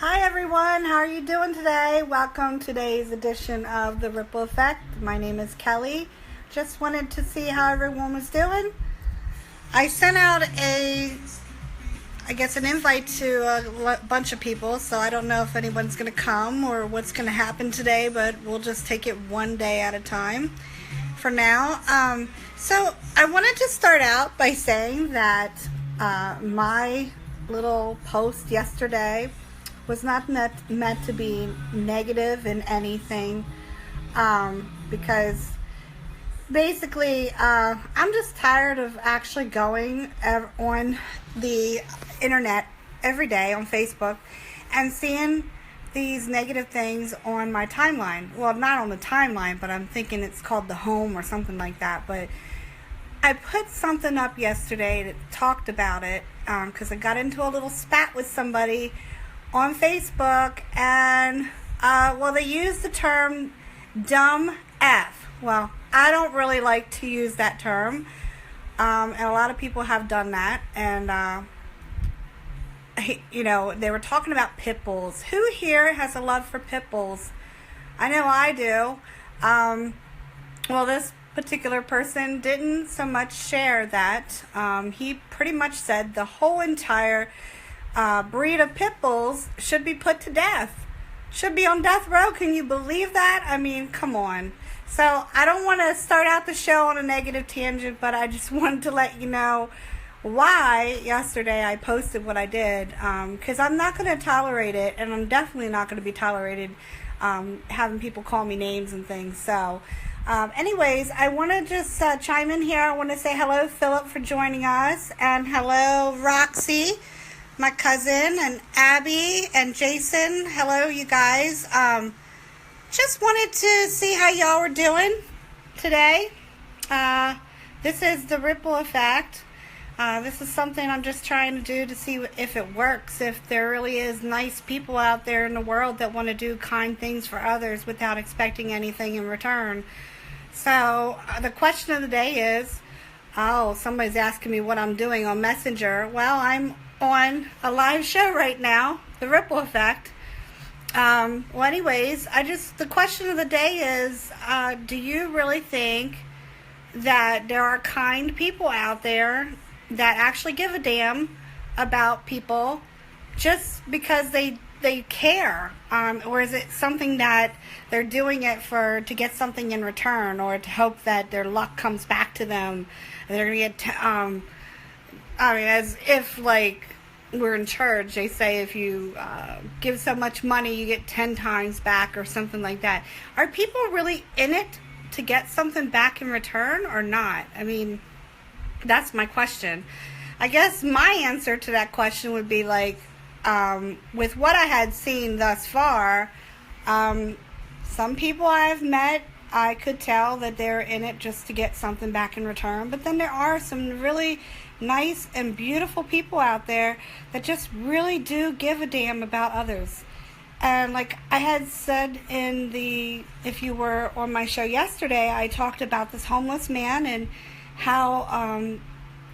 Hi everyone, how are you doing today? Welcome to today's edition of The Ripple Effect. My name is Kelly. Just wanted to see how everyone was doing. I sent out an invite to a bunch of people, so I don't know if anyone's going to come or what's going to happen today, but we'll just take it one day at a time for now. So I wanted to start out by saying that my little post yesterday was not meant to be negative in anything, because basically I'm just tired of actually going on the internet every day on Facebook and seeing these negative things on my timeline. Well, not on the timeline, but I'm thinking it's called the home or something like that. But I put something up yesterday that talked about it because I got into a little spat with somebody on Facebook, and they use the term dumb F. Well, I don't really like to use that term, and a lot of people have done that, and they were talking about pit bulls. Who here has a love for pit bulls? I know I do. This particular person didn't so much share that. He pretty much said the whole entire breed of pit bulls should be put to death. Should be on death row. Can you believe that? I mean, come on. So I don't want to start out the show on a negative tangent, but I just wanted to let you know why yesterday I posted what I did, because I'm not going to tolerate it, and I'm definitely not going to be tolerated having people call me names and things. So anyways, I want to just chime in here. I want to say hello, Philip, for joining us, and hello, Roxy, my cousin, and Abby and Jason. Hello, you guys. Just wanted to see how y'all were doing today. This is the Ripple Effect. This is something I'm just trying to do to see if it works, if there really is nice people out there in the world that want to do kind things for others without expecting anything in return. So the question of the day is, somebody's asking me what I'm doing on Messenger. Well, I'm on a live show right now, The Ripple Effect. The question of the day is, do you really think that there are kind people out there that actually give a damn about people just because they care? Or is it something that they're doing it to get something in return, or to hope that their luck comes back to them? They're going to get, as if like we're in church, they say if you give so much money, you get 10 times back or something like that. Are people really in it to get something back in return or not? I mean, that's my question. I guess my answer to that question would be like, with what I had seen thus far, some people I've met, I could tell that they're in it just to get something back in return. But then there are some really nice and beautiful people out there that just really do give a damn about others. And like I had said if you were on my show yesterday, I talked about this homeless man and how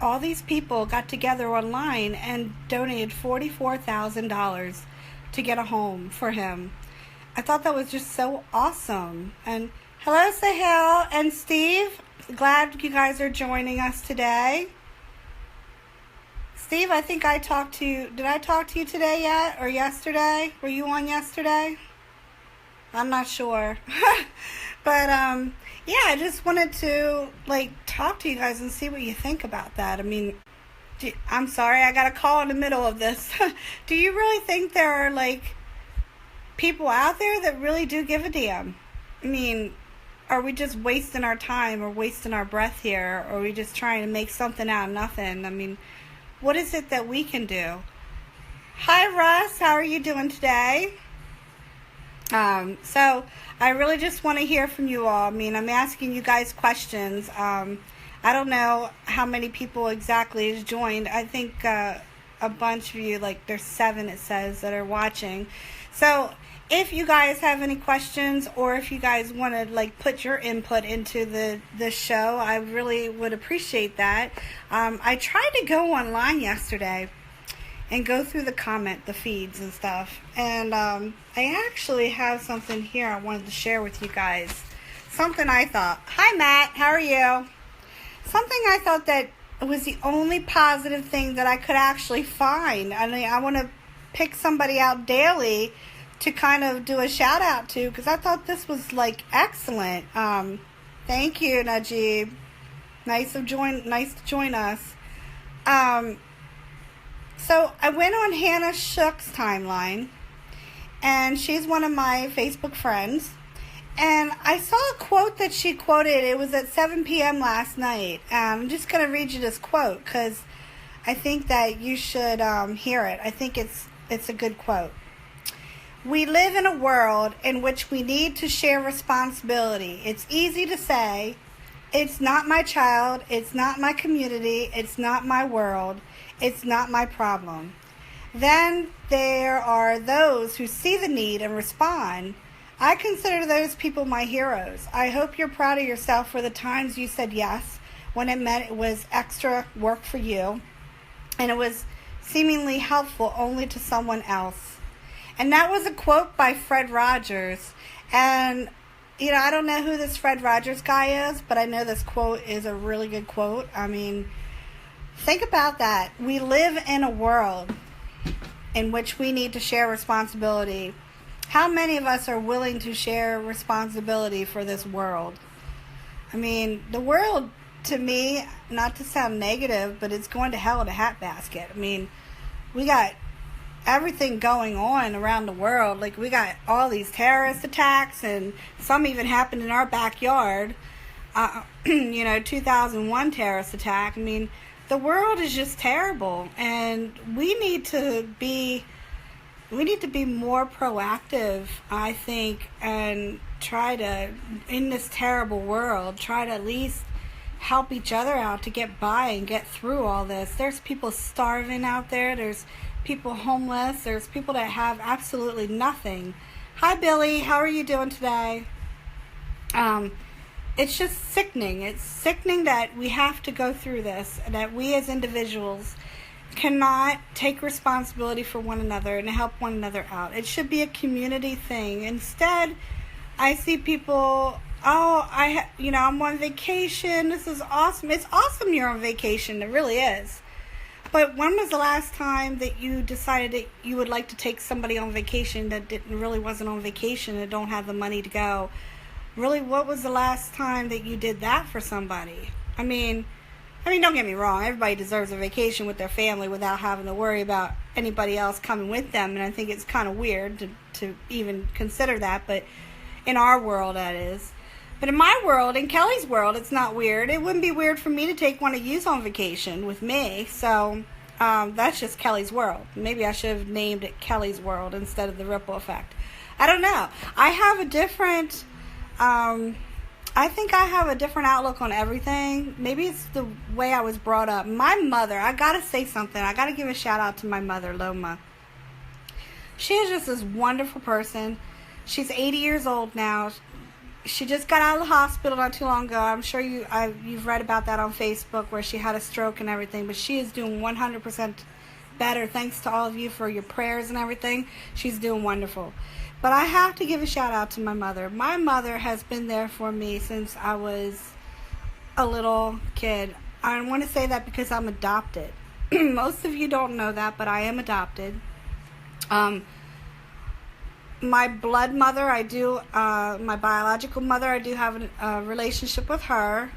all these people got together online and donated $44,000 to get a home for him. I thought that was just so awesome. And hello, Sahel and Steve. Glad you guys are joining us today. Steve, I think I talked to you. Did I talk to you today yet, or yesterday? Were you on yesterday? I'm not sure. But I just wanted to talk to you guys and see what you think about that. I mean, I'm sorry, I got a call in the middle of this. Do you really think there are people out there that really do give a damn? I mean, are we just wasting our time or wasting our breath here? Or are we just trying to make something out of nothing? I mean, what is it that we can do? Hi, Russ. How are you doing today? So I really just want to hear from you all. I mean, I'm asking you guys questions. I don't know how many people exactly has joined. I think a bunch of you, there's 7 it says, that are watching. So if you guys have any questions, or if you guys want to put your input into the show, I really would appreciate that. I tried to go online yesterday, and go through the feeds and stuff. And I actually have something here I wanted to share with you guys. Something I thought. Hi, Matt. How are you? Something I thought that was the only positive thing that I could actually find. I mean, I want to pick somebody out daily to kind of do a shout out to, because I thought this was like excellent. Thank you, Najib. Nice to join us. So I went on Hannah Shook's timeline, and she's one of my Facebook friends. And I saw a quote that she quoted. It was at 7 p.m. last night. I'm just going to read you this quote because I think that you should hear it. I think it's a good quote. We live in a world in which we need to share responsibility. It's easy to say, it's not my child, it's not my community, it's not my world, it's not my problem. Then there are those who see the need and respond. I consider those people my heroes. I hope you're proud of yourself for the times you said yes when it meant it was extra work for you and it was seemingly helpful only to someone else. And that was a quote by Fred Rogers. And, you know, I don't know who this Fred Rogers guy is, but I know this quote is a really good quote. I mean, think about that. We live in a world in which we need to share responsibility. How many of us are willing to share responsibility for this world? I mean, the world, to me, not to sound negative, but it's going to hell in a hat basket. I mean, we got everything going on around the world. Like, we got all these terrorist attacks, and some even happened in our backyard. 2001 terrorist attack. I mean, the world is just terrible, and we need to be more proactive, I think, and try to, in this terrible world, try to at least help each other out to get by and get through all this. There's people starving out there. There's people homeless. There's people that have absolutely nothing. Hi, Billy. How are you doing today? It's just sickening. It's sickening that we have to go through this, and that we as individuals cannot take responsibility for one another and help one another out. It should be a community thing. Instead, I see people, I'm on vacation. This is awesome. It's awesome you're on vacation. It really is. But when was the last time that you decided that you would like to take somebody on vacation that really wasn't on vacation and don't have the money to go? Really, what was the last time that you did that for somebody? I mean, don't get me wrong. Everybody deserves a vacation with their family without having to worry about anybody else coming with them. And I think it's kind of weird to even consider that. But in our world, that is. But in my world, in Kelly's world, it's not weird. It wouldn't be weird for me to take one of you on vacation with me. So that's just Kelly's world. Maybe I should have named it Kelly's World instead of the Ripple Effect. I don't know. I have a different... I think I have a different outlook on everything. Maybe it's the way I was brought up. My mother, I gotta say something. I gotta give a shout out to my mother, Loma. She is just this wonderful person. She's 80 years old now. She just got out of the hospital not too long ago. I'm sure you've read about that on Facebook, where she had a stroke and everything. But she is doing 100% better. Thanks to all of you for your prayers and everything. She's doing wonderful. But I have to give a shout out to my mother. My mother has been there for me since I was a little kid. I want to say that because I'm adopted. Most of you don't know that, but I am adopted. My blood mother, my biological mother, I do have a relationship with her.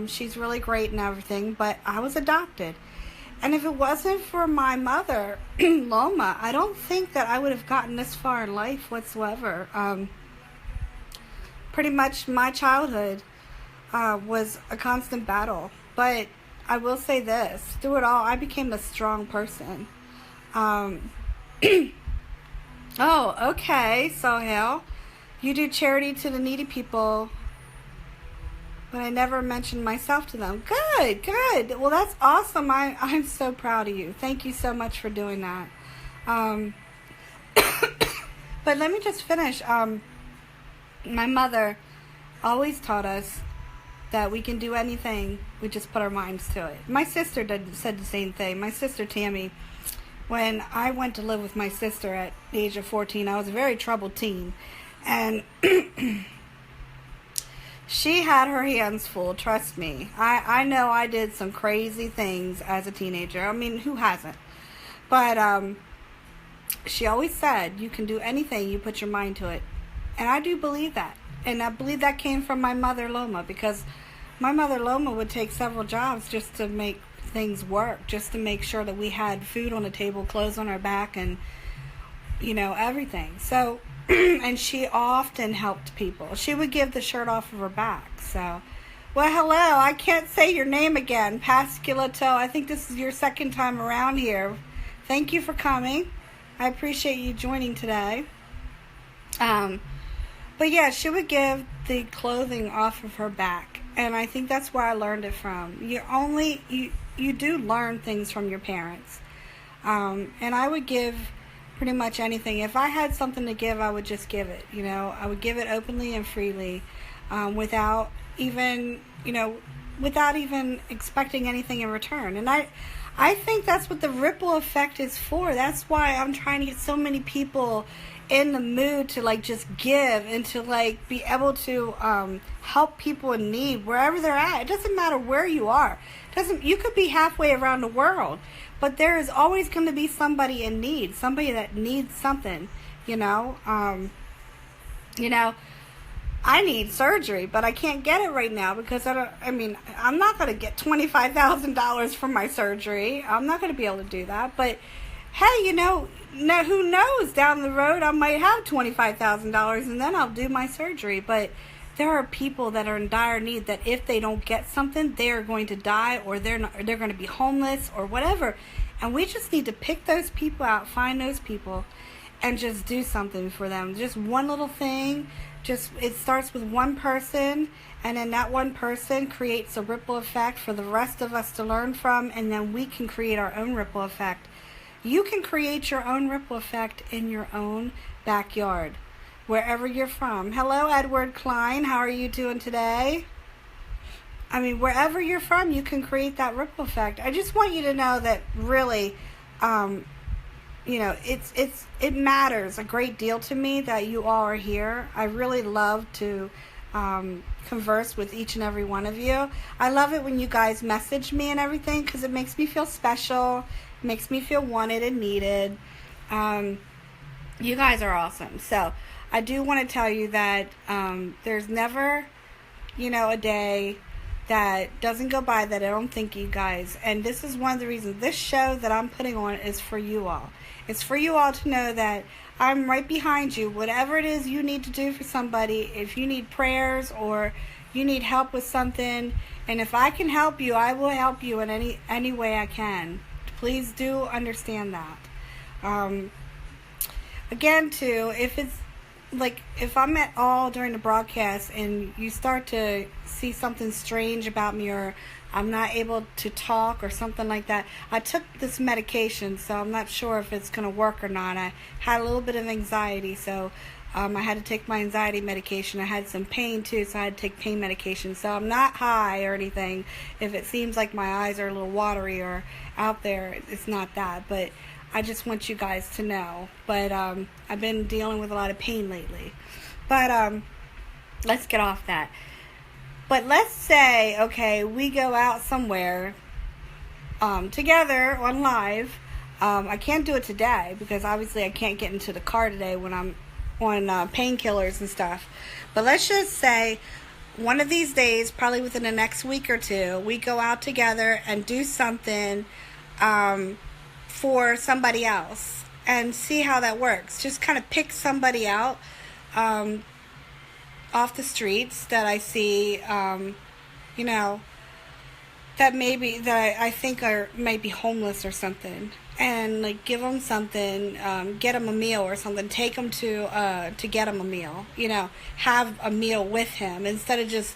She's really great and everything, but I was adopted. And if it wasn't for my mother, Loma, I don't think that I would have gotten this far in life whatsoever. Pretty much my childhood was a constant battle. But I will say this, through it all, I became a strong person. Oh, okay, Sohail. You do charity to the needy people, but I never mentioned myself to them. Good. Well, that's awesome. I'm so proud of you. Thank you so much for doing that. But let me just finish. My mother always taught us that we can do anything. We just put our minds to it. My sister said the same thing. My sister Tammy, when I went to live with my sister at the age of 14, I was a very troubled teen. And she had her hands full, trust me. I know I did some crazy things as a teenager. I mean, who hasn't? But she always said, you can do anything you put your mind to it. And I do believe that. And I believe that came from my mother, Loma, because my mother, Loma, would take several jobs just to make things work, just to make sure that we had food on the table, clothes on our back, and, everything. So, and she often helped people. She would give the shirt off of her back. So, well, hello. I can't say your name again. Pasculato. I think this is your second time around here. Thank you for coming. I appreciate you joining today. But yeah, she would give the clothing off of her back, and I think that's where I learned it from. You do learn things from your parents, and I would give pretty much anything. If I had something to give, I would just give it. I would give it openly and freely, without even expecting anything in return. And I think that's what the ripple effect is for. That's why I'm trying to get so many people in the mood to just give and to be able to help people in need wherever they're at. It doesn't matter where you are. You could be halfway around the world, but there is always going to be somebody in need, somebody that needs something. I need surgery, but I can't get it right now because I'm not going to get $25,000 for my surgery. I'm not going to be able to do that. But hey, who knows? Down the road, I might have $25,000 and then I'll do my surgery. But there are people that are in dire need that if they don't get something, they are going to die, or they're going to be homeless or whatever. And we just need to pick those people out, find those people, and just do something for them. Just one little thing. It starts with one person, and then that one person creates a ripple effect for the rest of us to learn from, and then we can create our own ripple effect. You can create your own ripple effect in your own backyard, wherever you're from. Hello, Edward Klein. How are you doing today? Wherever you're from, you can create that ripple effect. I just want you to know that really, it matters a great deal to me that you all are here. I really love to converse with each and every one of you. I love it when you guys message me and everything because it makes me feel special. It makes me feel wanted and needed. You guys are awesome. So I do want to tell you that there's never, a day that doesn't go by that I don't think you guys. And this is one of the reasons this show that I'm putting on is for you all. It's for you all to know that I'm right behind you. Whatever it is you need to do for somebody, if you need prayers or you need help with something, and if I can help you, I will help you in any way I can. Please do understand that. Again, too, if I'm at all during the broadcast and you start to see something strange about me or I'm not able to talk or something like that, I took this medication, so I'm not sure if it's going to work or not. I had a little bit of anxiety, so I had to take my anxiety medication. I had some pain, too, so I had to take pain medication. So I'm not high or anything. If it seems like my eyes are a little watery or out there, it's not that. But I just want you guys to know. But I've been dealing with a lot of pain lately. But let's get off that. But let's say, okay, we go out somewhere together on live. I can't do it today because obviously I can't get into the car today when I'm on painkillers and stuff. But let's just say one of these days, probably within the next week or two, we go out together and do something for somebody else and see how that works. Just kind of pick somebody out off the streets that I see, that I think might be homeless or something, and give them something, get them a meal or something, take them to get them a meal, have a meal with him instead of just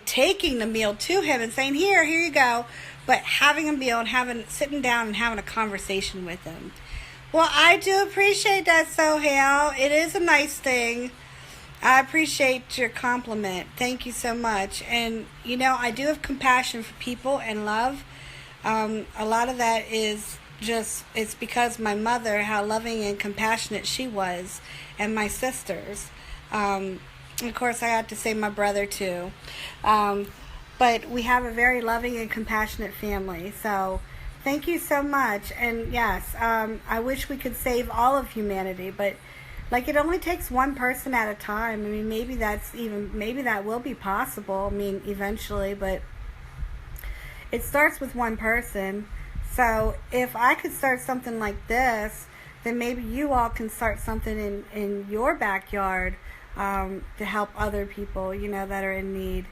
taking the meal to him and saying, here you go, but having a meal and sitting down and having a conversation with him. Well, I do appreciate that, Sohail. It is a nice thing. I appreciate your compliment. Thank you so much. And, I do have compassion for people and love. A lot of that is it's because my mother, how loving and compassionate she was, and my sisters. Of course, I had to say my brother too. But we have a very loving and compassionate family. So thank you so much. And yes, I wish we could save all of humanity, but like it only takes one person at a time. I mean, maybe that will be possible. I mean, eventually, but it starts with one person. So if I could start something like this, then maybe you all can start something in your backyard to help other people, that are in need.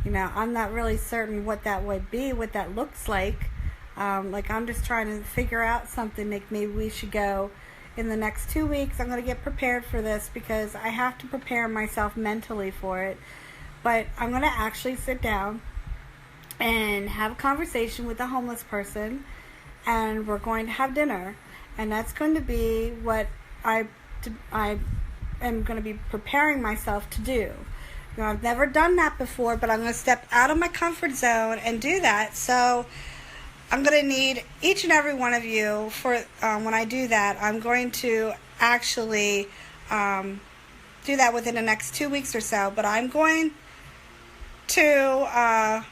I'm not really certain what that would be, what that looks like. I'm just trying to figure out something. Like maybe we should go in the next 2 weeks. I'm going to get prepared for this because I have to prepare myself mentally for it. But I'm going to actually sit down and have a conversation with a homeless person, and we're going to have dinner. And that's going to be what I am going to be preparing myself to do. I've never done that before, but I'm going to step out of my comfort zone and do that. So I'm going to need each and every one of you for when I do that. I'm going to actually do that within the next 2 weeks or so, but I'm going to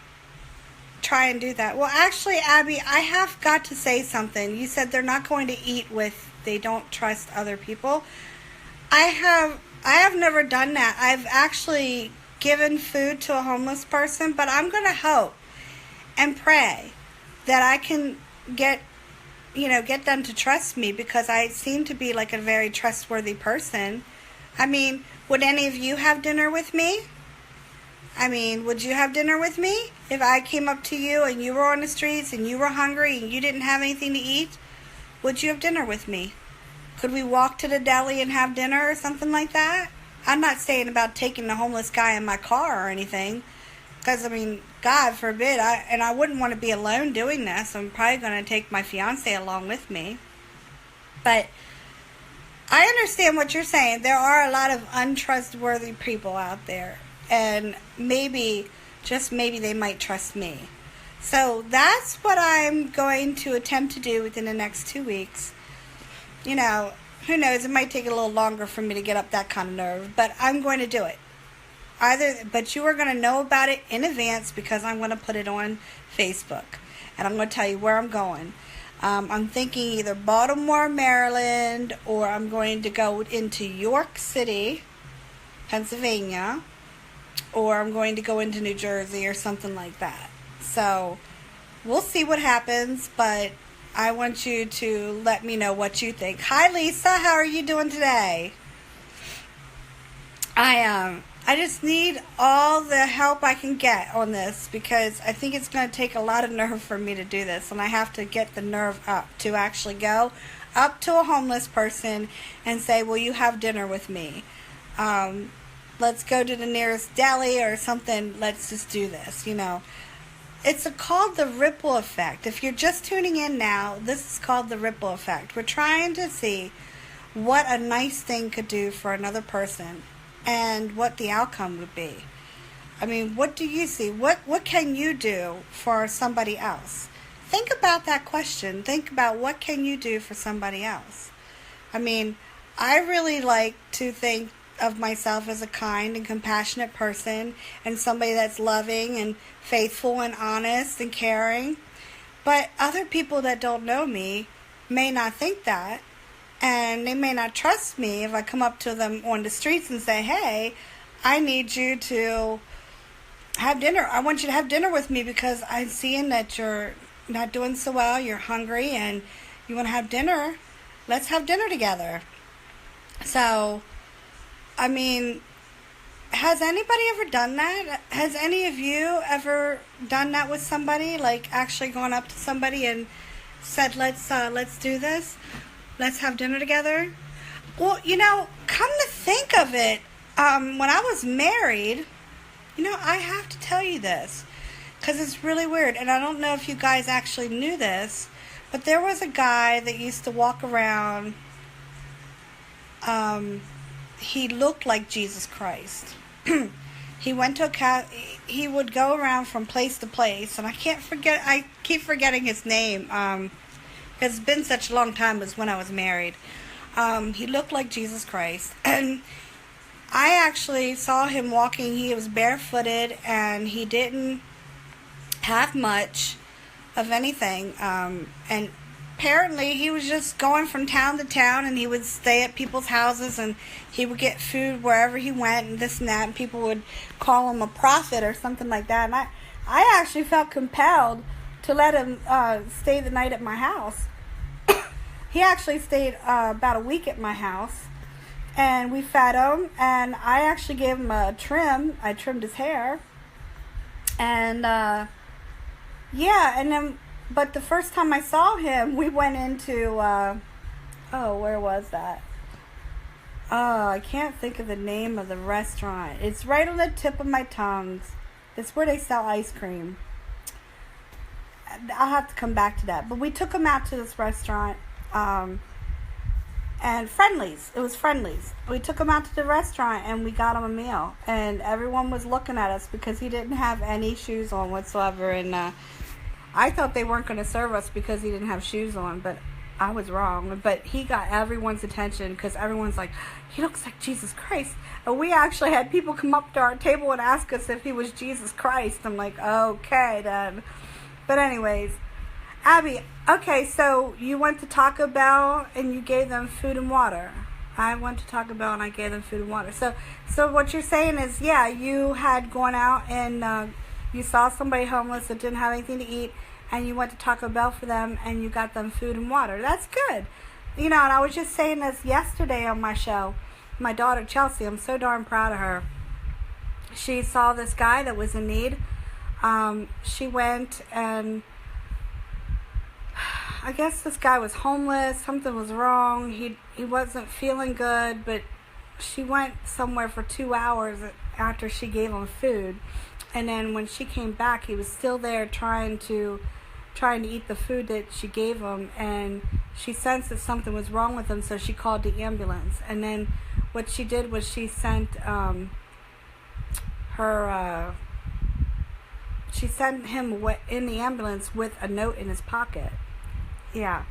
try and do that. Well, actually, Abby, I have got to say something. You said they're not going to eat they don't trust other people. I have never done that. I've actually given food to a homeless person, but I'm going to hope and pray that I can get them to trust me, because I seem to be like a very trustworthy person. I mean, would any of you have dinner with me? I mean, would you have dinner with me if I came up to you and you were on the streets and you were hungry and you didn't have anything to eat? Would you have dinner with me? Could we walk to the deli and have dinner or something like that? I'm not saying about taking the homeless guy in my car or anything, because, I mean, God forbid, I wouldn't want to be alone doing this. I'm probably going to take my fiance along with me. But I understand what you're saying. There are a lot of untrustworthy people out there, and maybe, just maybe, they might trust me. So that's what I'm going to attempt to do within the next 2 weeks. Who knows, it might take a little longer for me to get up that kind of nerve, but I'm going to do it. But you are going to know about it in advance, because I'm going to put it on Facebook, and I'm going to tell you where I'm going. I'm thinking either Baltimore, Maryland, or I'm going to go into York City, Pennsylvania, or I'm going to go into New Jersey or something like that. So we'll see what happens, but I want you to let me know what you think. Hi, Lisa. How are you doing today? I just need all the help I can get on this, because I think it's going to take a lot of nerve for me to do this, and I have to get the nerve up to actually go up to a homeless person and say, will you have dinner with me? Let's go to the nearest deli or something. Let's just do this, It's called the ripple effect. If you're just tuning in now, this is called the ripple effect. We're trying to see what a nice thing could do for another person and what the outcome would be. I mean, what do you see? What can you do for somebody else? Think about that question. Think about what can you do for somebody else. I mean, I really like to think of myself as a kind and compassionate person, and somebody that's loving and faithful and honest and caring. But other people that don't know me may not think that, and they may not trust me if I come up to them on the streets and say, hey, I need you to have dinner. I want you to have dinner with me because I'm seeing that you're not doing so well, you're hungry, and you want to have dinner. Let's have dinner together. So, I mean, has anybody ever done that? Has any of you ever done that with somebody? Like actually gone up to somebody and said, let's do this. Let's have dinner together. Well, come to think of it, when I was married, I have to tell you this, because it's really weird, and I don't know if you guys actually knew this, but there was a guy that used to walk around, he looked like Jesus Christ. He went to he would go around from place to place, and I keep forgetting his name. because it's been such a long time, was when I was married. He looked like Jesus Christ. And I actually saw him walking. He was barefooted, and he didn't have much of anything. And apparently he was just going from town to town, and he would stay at people's houses, and he would get food wherever he went, and this and that, and people would call him a prophet or something like that. And I actually felt compelled to let him stay the night at my house. He actually stayed about a week at my house, and we fed him, and I actually gave him a trim. I trimmed his hair, and yeah, and then, but the first time I saw him, we went into, where was that? Oh, I can't think of the name of the restaurant. It's right on the tip of my tongue. It's where they sell ice cream. I'll have to come back to that. But we took him out to this restaurant, and Friendly's. It was Friendly's. We took him out to the restaurant, and we got him a meal. And everyone was looking at us because he didn't have any shoes on whatsoever. And I thought they weren't going to serve us because he didn't have shoes on, but I was wrong. But he got everyone's attention because everyone's like, he looks like Jesus Christ. And we actually had people come up to our table and ask us if he was Jesus Christ. I'm like, okay then. But anyways, Abby, okay, so you went to Taco Bell and you gave them food and water. I went to Taco Bell and I gave them food and water. So what you're saying is, yeah, you had gone out and you saw somebody homeless that didn't have anything to eat, and you went to Taco Bell for them and you got them food and water. That's good. You know, and I was just saying this yesterday on my show. My daughter, Chelsea, I'm so darn proud of her. She saw this guy that was in need. She went, and I guess this guy was homeless. Something was wrong. He wasn't feeling good, but she went somewhere for 2 hours after she gave him food. And then when she came back, he was still there trying to eat the food that she gave him, and she sensed that something was wrong with him, so she called the ambulance. And then what she did was she sent she sent him in the ambulance with a note in his pocket. Yeah.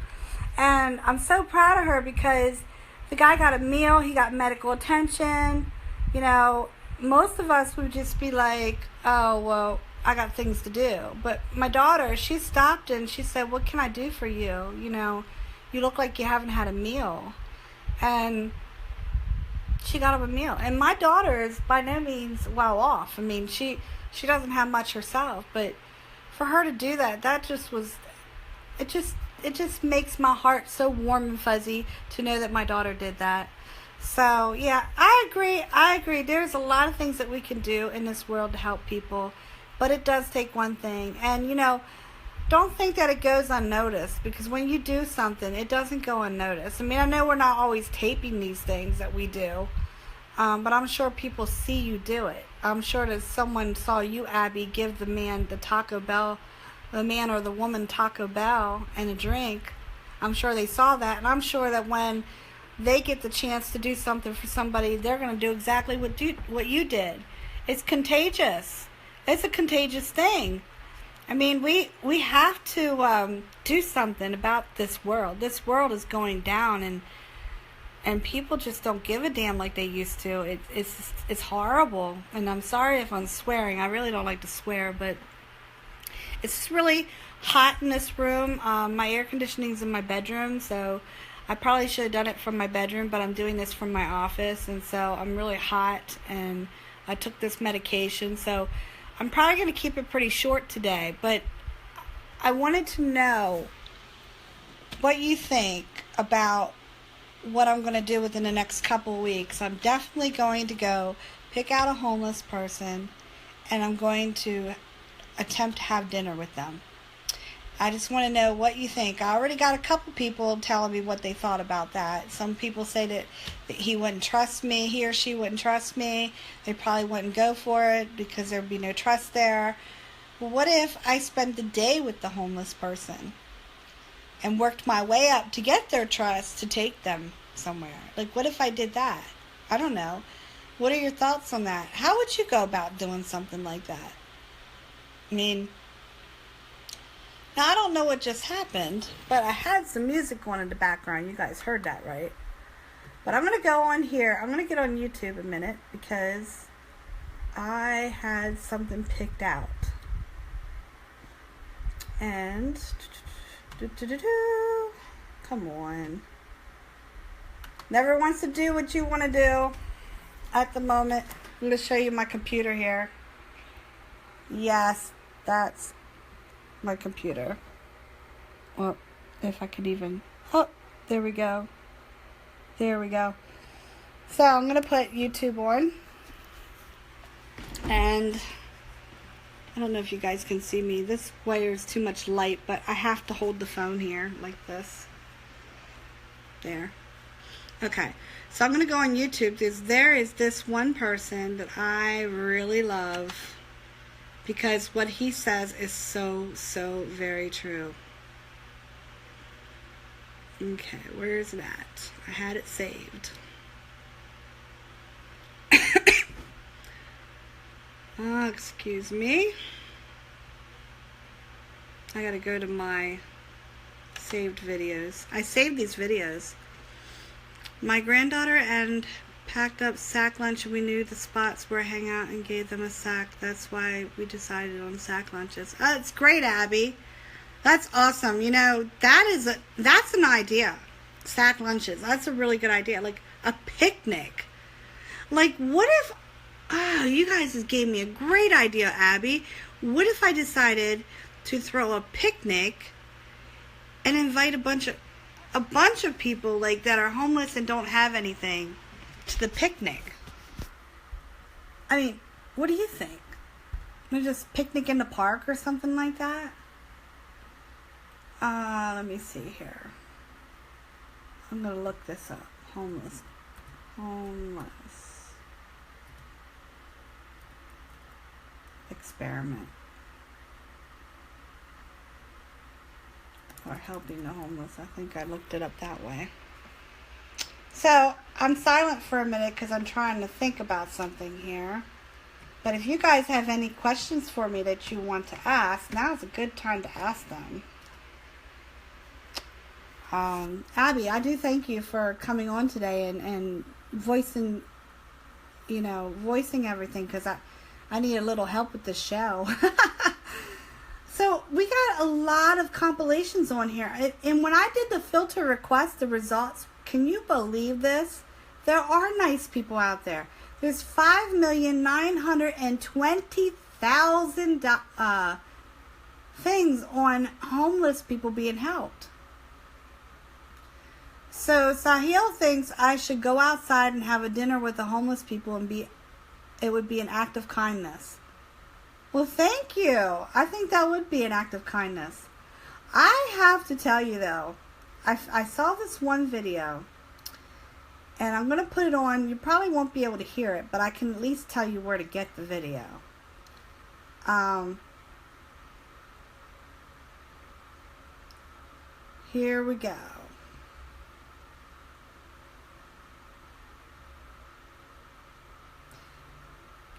And I'm so proud of her because the guy got a meal, he got medical attention. You know, most of us would just be like, oh, well, I got things to do. But my daughter, she stopped and she said, what can I do for you? You know, you look like you haven't had a meal. And she got him a meal. And my daughter is by no means well off. I mean, she doesn't have much herself. But for her to do that, that just was, it just makes my heart so warm and fuzzy to know that my daughter did that. So, yeah, I agree. There's a lot of things that we can do in this world to help people, but it does take one thing. And, you know, don't think that it goes unnoticed, because when you do something, it doesn't go unnoticed. I mean, I know we're not always taping these things that we do, but I'm sure people see you do it. I'm sure that someone saw you, Abby, give the man or the woman Taco Bell and a drink. I'm sure they saw that, and I'm sure that when they get the chance to do something for somebody, they're going to do exactly what you did. It's contagious. It's a contagious thing. I mean, we have to do something about this world. This world is going down, and people just don't give a damn like they used to. It's horrible. And I'm sorry if I'm swearing. I really don't like to swear, but it's really hot in this room. My air conditioning's in my bedroom, so I probably should have done it from my bedroom, but I'm doing this from my office, and so I'm really hot, and I took this medication, so I'm probably going to keep it pretty short today. But I wanted to know what you think about what I'm going to do within the next couple weeks. I'm definitely going to go pick out a homeless person, and I'm going to attempt to have dinner with them. I just want to know what you think. I already got a couple people telling me what they thought about that. Some people say that he wouldn't trust me, he or she wouldn't trust me. They probably wouldn't go for it because there would be no trust there. Well, what if I spent the day with the homeless person and worked my way up to get their trust to take them somewhere? Like, what if I did that? I don't know. What are your thoughts on that? How would you go about doing something like that? I mean, Now, I don't know what just happened, but I had some music on in the background. You guys heard that, right? But I'm going to go on here. I'm going to get on YouTube a minute because I had something picked out. And come on. Never wants to do what you want to do at the moment. I'm going to show you my computer here. Yes, that's my computer. Well, if I could even... Oh, there we go. There we go. So I'm going to put YouTube on. And I don't know if you guys can see me. This wire is too much light, but I have to hold the phone here like this. There. Okay. So I'm going to go on YouTube because there is this one person that I really love because what he says is so very true. Okay, where is it at? I had it saved. Oh, excuse me. I gotta go to my saved videos. I saved these videos. My granddaughter and packed up sack lunch. We knew the spots where I hang out and gave them a sack. That's why we decided on sack lunches. Oh, it's great, Abby. That's awesome. You know, that's an idea. Sack lunches. That's a really good idea. Like a picnic. Like, what if... Oh, you guys just gave me a great idea, Abby. What if I decided to throw a picnic and invite a bunch of people like that are homeless and don't have anything to the picnic? I mean, what do you think? Maybe just picnic in the park or something like that? Let me see here. I'm gonna look this up. Homeless. Experiment. Or helping the homeless. I think I looked it up that way. So, I'm silent for a minute because I'm trying to think about something here. But if you guys have any questions for me that you want to ask, now's a good time to ask them. Abby, I do thank you for coming on today and voicing everything because I need a little help with this show. So we got a lot of compilations on here. And when I did the filter request, the results, can you believe this? There are nice people out there. There's 5,920,000 things on homeless people being helped. So Sahil thinks I should go outside and have a dinner with the homeless people and it would be an act of kindness. Well, thank you. I think that would be an act of kindness. I have to tell you though, I saw this one video and I'm going to put it on. You probably won't be able to hear it, but I can at least tell you where to get the video. Here we go.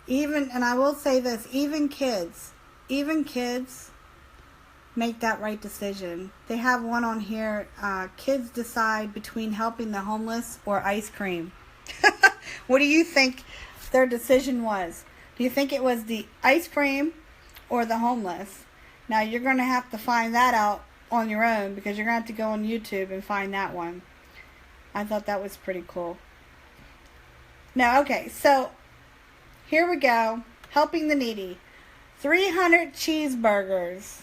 And I will say this, even kids make that right decision. They have one on here, kids decide between helping the homeless or ice cream. What do you think their decision was? Do you think it was the ice cream or the homeless? Now you're going to have to find that out on your own because you're going to have to go on YouTube and find that one. I thought that was pretty cool. Now, okay, so here we go. Helping the needy. 300 cheeseburgers.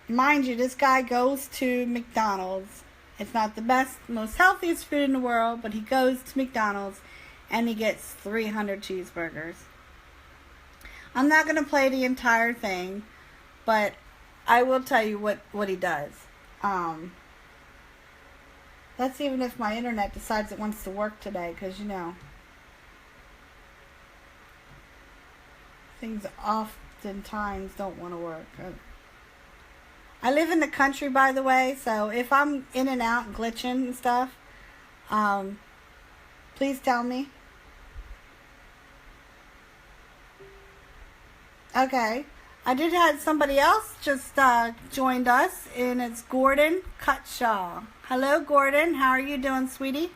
Mind you, this guy goes to McDonald's. It's not the best, most healthiest food in the world, but he goes to McDonald's and he gets 300 cheeseburgers. I'm not going to play the entire thing, but I will tell you what he does. That's even if my internet decides it wants to work today, because, you know, things oftentimes don't want to work. I live in the country, by the way, so if I'm in and out and glitching and stuff, please tell me. Okay. I did have somebody else just joined us, and it's Gordon Cutshaw. Hello, Gordon. How are you doing, sweetie?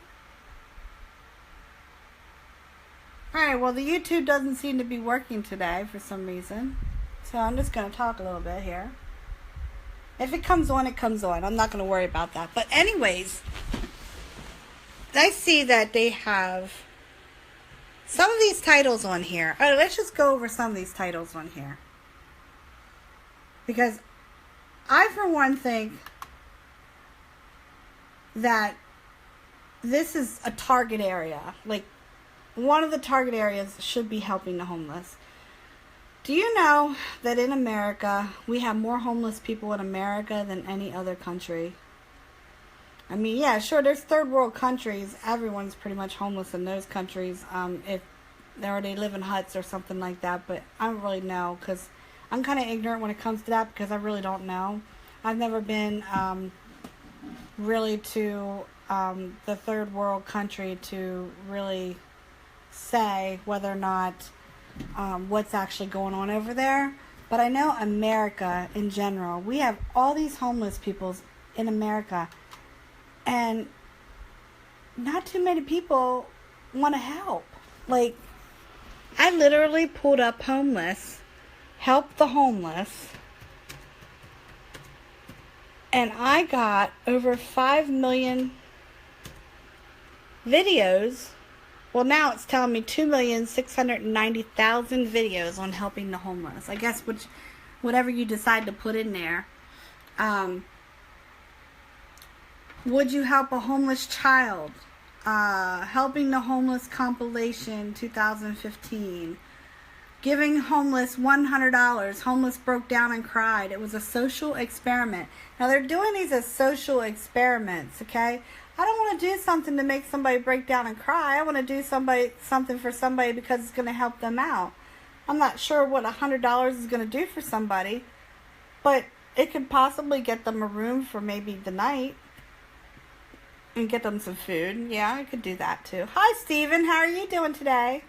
Alright, well, the YouTube doesn't seem to be working today for some reason. So I'm just going to talk a little bit here. If it comes on, it comes on. I'm not going to worry about that. But anyways, I see that they have some of these titles on here. Alright, let's just go over some of these titles on here. Because I, for one, think that this is a target area. Like, one of the target areas should be helping the homeless. Do you know that in America, we have more homeless people in America than any other country? I mean, yeah, sure, there's third world countries. Everyone's pretty much homeless in those countries. If they live in huts or something like that. But I don't really know, because I'm kind of ignorant when it comes to that, because I really don't know. I've never been really to the third world country to really say whether or not what's actually going on over there. But I know America in general, we have all these homeless people in America, and not too many people want to help. Like, I literally pulled up homeless, help the homeless, and I got over 5 million videos. Well, now it's telling me 2,690,000 videos on helping the homeless. I guess whatever you decide to put in there. Would you help a homeless child? Helping the homeless compilation 2015. Giving homeless $100. Homeless broke down and cried. It was a social experiment. Now, they're doing these as social experiments, okay? I don't want to do something to make somebody break down and cry. I want to do something for somebody because it's going to help them out. I'm not sure what $100 is going to do for somebody, but it could possibly get them a room for maybe the night and get them some food. Yeah, I could do that too. Hi, Steven. How are you doing today?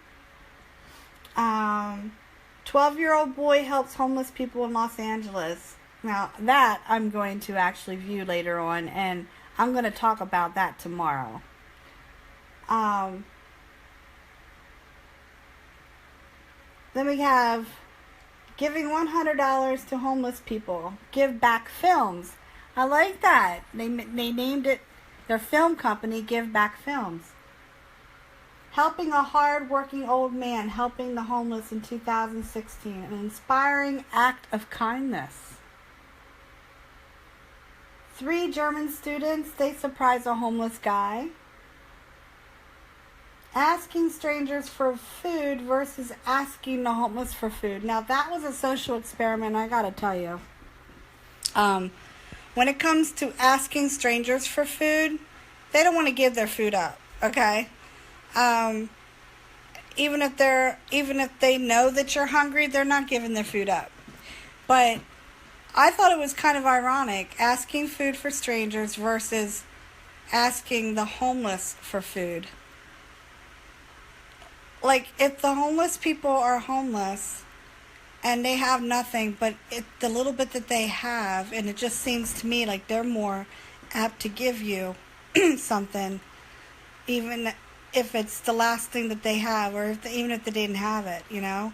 12-year-old boy helps homeless people in Los Angeles. Now, that I'm going to actually view later on, and I'm going to talk about that tomorrow. Then we have giving $100 to homeless people. Give Back Films. I like that. They named it, their film company, Give Back Films. Helping a hard-working old man, helping the homeless in 2016. An inspiring act of kindness. 3 German students, they surprise a homeless guy. Asking strangers for food versus asking the homeless for food. Now, that was a social experiment, I gotta tell you. When it comes to asking strangers for food, they don't want to give their food up, okay? Even if they know that you're hungry, they're not giving their food up. But I thought it was kind of ironic, asking food for strangers versus asking the homeless for food. Like, if the homeless people are homeless and they have nothing but the little bit that they have, and it just seems to me like they're more apt to give you something, even if it's the last thing that they have, or even if they didn't have it, you know.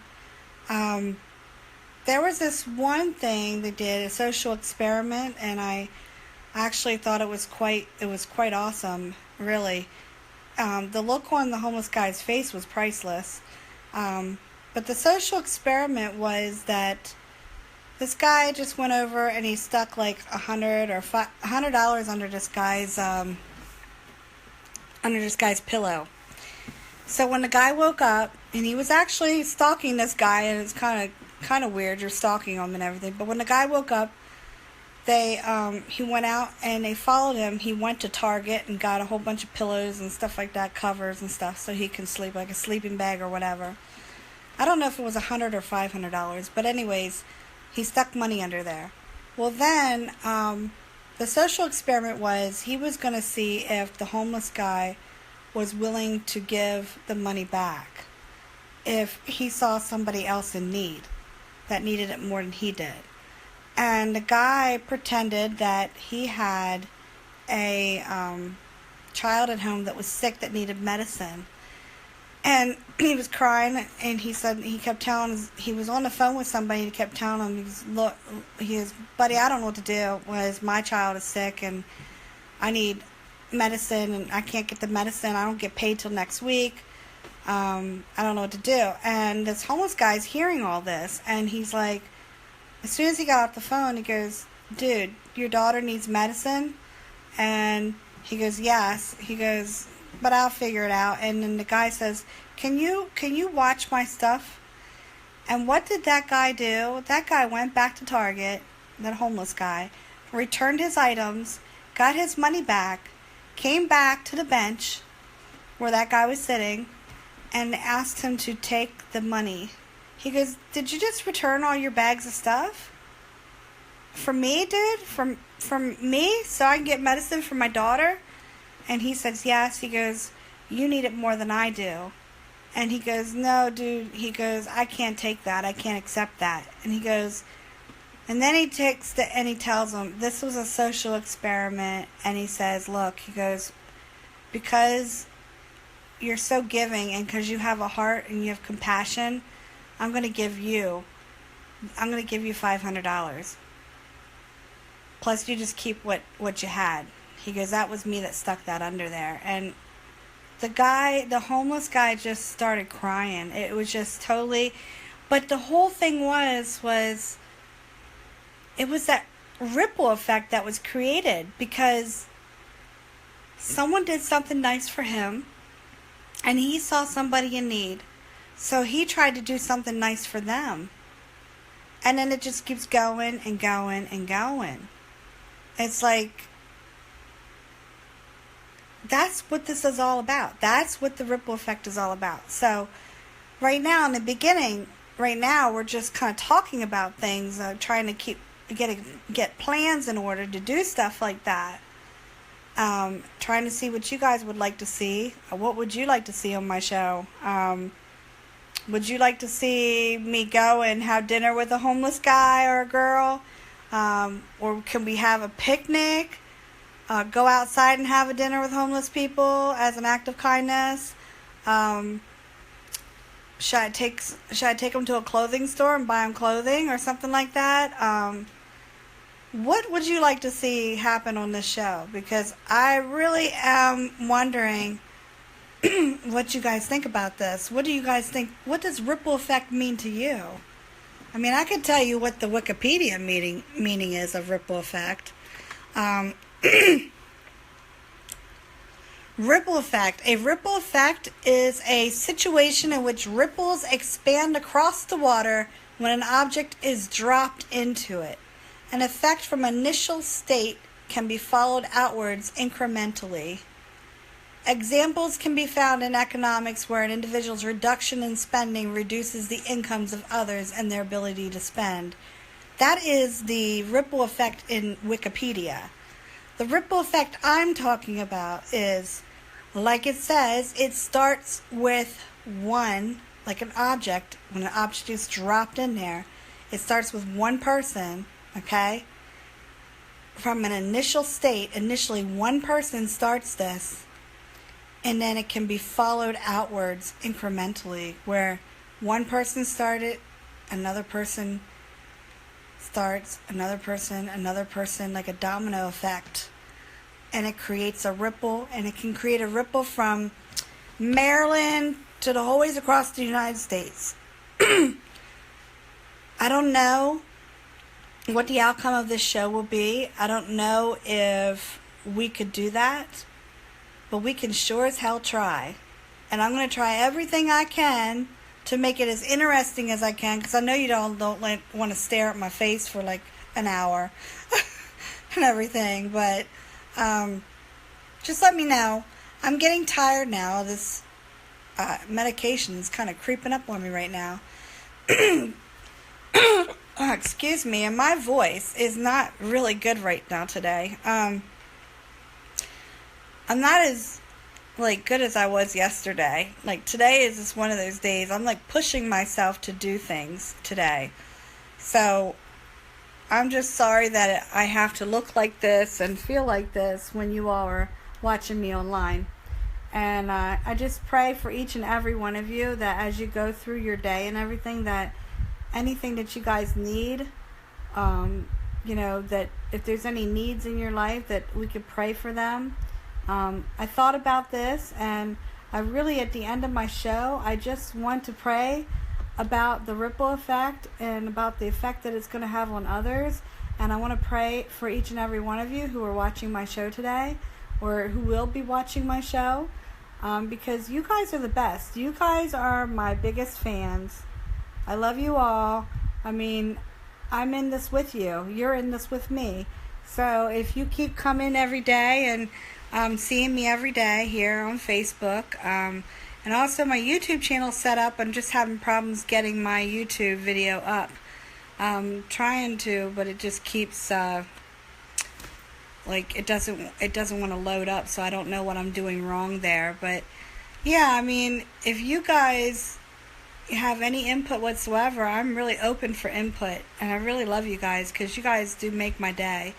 There was this one thing they did, a social experiment, and I actually thought it was quite awesome, really. The look on the homeless guy's face was priceless. But the social experiment was that this guy just went over and he stuck like $100 under this guy's pillow. So when the guy woke up, and he was actually stalking this guy, and it's kind of weird, you're stalking him and everything. But when the guy woke up, he went out and they followed him. He went to Target and got a whole bunch of pillows and stuff like that, covers and stuff, so he can sleep, like a sleeping bag or whatever. I don't know if it was $100 or $500, but anyways, he stuck money under there. Well, then the social experiment was he was going to see if the homeless guy was willing to give the money back if he saw somebody else in need. that needed it more than he did. And the guy pretended that he had a child at home that was sick that needed medicine. And he was crying, and he said he kept telling he was on the phone with somebody. He kept telling him, "Look, buddy, I don't know what to do. Was my child is sick, and I need medicine, and I can't get the medicine. I don't get paid till next week. I don't know what to do." And this homeless guy's hearing all this, and he's like, as soon as he got off the phone, he goes, "Dude, your daughter needs medicine?" And he goes, "Yes." He goes, "But I'll figure it out." And then the guy says, can you watch my stuff?" And what did that guy do? That guy went back to Target, that homeless guy, returned his items, got his money back, came back to the bench where that guy was sitting, and asked him to take the money. He goes, "Did you just return all your bags of stuff? For me, dude? From me? So I can get medicine for my daughter?" And he says, "Yes." He goes, "You need it more than I do." And he goes, "No, dude." He goes, "I can't take that. I can't accept that." And he goes, and then he takes and he tells him, this was a social experiment. And he says, "Look," he goes, "because you're so giving and because you have a heart and you have compassion, I'm going to give you $500. Plus you just keep what you had." He goes, "That was me that stuck that under there." And the homeless guy just started crying. It was just totally, but the whole thing was it was that ripple effect that was created because someone did something nice for him and he saw somebody in need. So he tried to do something nice for them. And then it just keeps going and going and going. It's like, that's what this is all about. That's what the ripple effect is all about. So right now, in the beginning, we're just kind of talking about things, trying to get plans in order to do stuff like that. Trying to see what you guys would like to see. What would you like to see on my show? Would you like to see me go and have dinner with a homeless guy or a girl? Or can we have a picnic? Go outside and have a dinner with homeless people as an act of kindness? Should I take them to a clothing store and buy them clothing or something like that? What would you like to see happen on this show? Because I really am wondering what you guys think about this. What do you guys think? What does ripple effect mean to you? I mean, I could tell you what the Wikipedia meaning is of ripple effect. Ripple effect. A ripple effect is a situation in which ripples expand across the water when an object is dropped into it. An effect from initial state can be followed outwards incrementally. Examples can be found in economics where an individual's reduction in spending reduces the incomes of others and their ability to spend. That is the ripple effect in Wikipedia. The ripple effect I'm talking about is, like it says, it starts with one, like an object. When an object is dropped in there, it starts with one person, okay? From an initial state, initially one person starts this, and then it can be followed outwards incrementally, where one person started, another person starts, another person, like a domino effect. And it creates a ripple, and it can create a ripple from Maryland to the whole ways across the United States. I don't know what the outcome of this show will be. I don't know if we could do that, but we can sure as hell try. And I'm going to try everything I can to make it as interesting as I can, because I know you don't want to stare at my face for like an hour and everything, but just let me know. I'm getting tired now. This medication is kind of creeping up on me right now. Excuse me, and my voice is not really good right now today. I'm not as good as I was yesterday. Like, today is just one of those days I'm like pushing myself to do things today. So I'm just sorry that I have to look like this and feel like this when you all are watching me online. And I just pray for each and every one of you that as you go through your day and everything, that anything that you guys need, that if there's any needs in your life, that we could pray for them. I thought about this, and I really, at the end of my show, I just want to pray about the ripple effect and about the effect that it's going to have on others. And I want to pray for each and every one of you who are watching my show today, or who will be watching my show, because you guys are the best. You guys are my biggest fans. I love you all. I mean, I'm in this with you. You're in this with me. So if you keep coming every day and seeing me every day here on Facebook, and also my YouTube channel set up, I'm just having problems getting my YouTube video up. Trying to, but it just keeps it doesn't want to load up, so I don't know what I'm doing wrong there. But yeah, I mean, if you guys have any input whatsoever, I'm really open for input, and I really love you guys because you guys do make my day.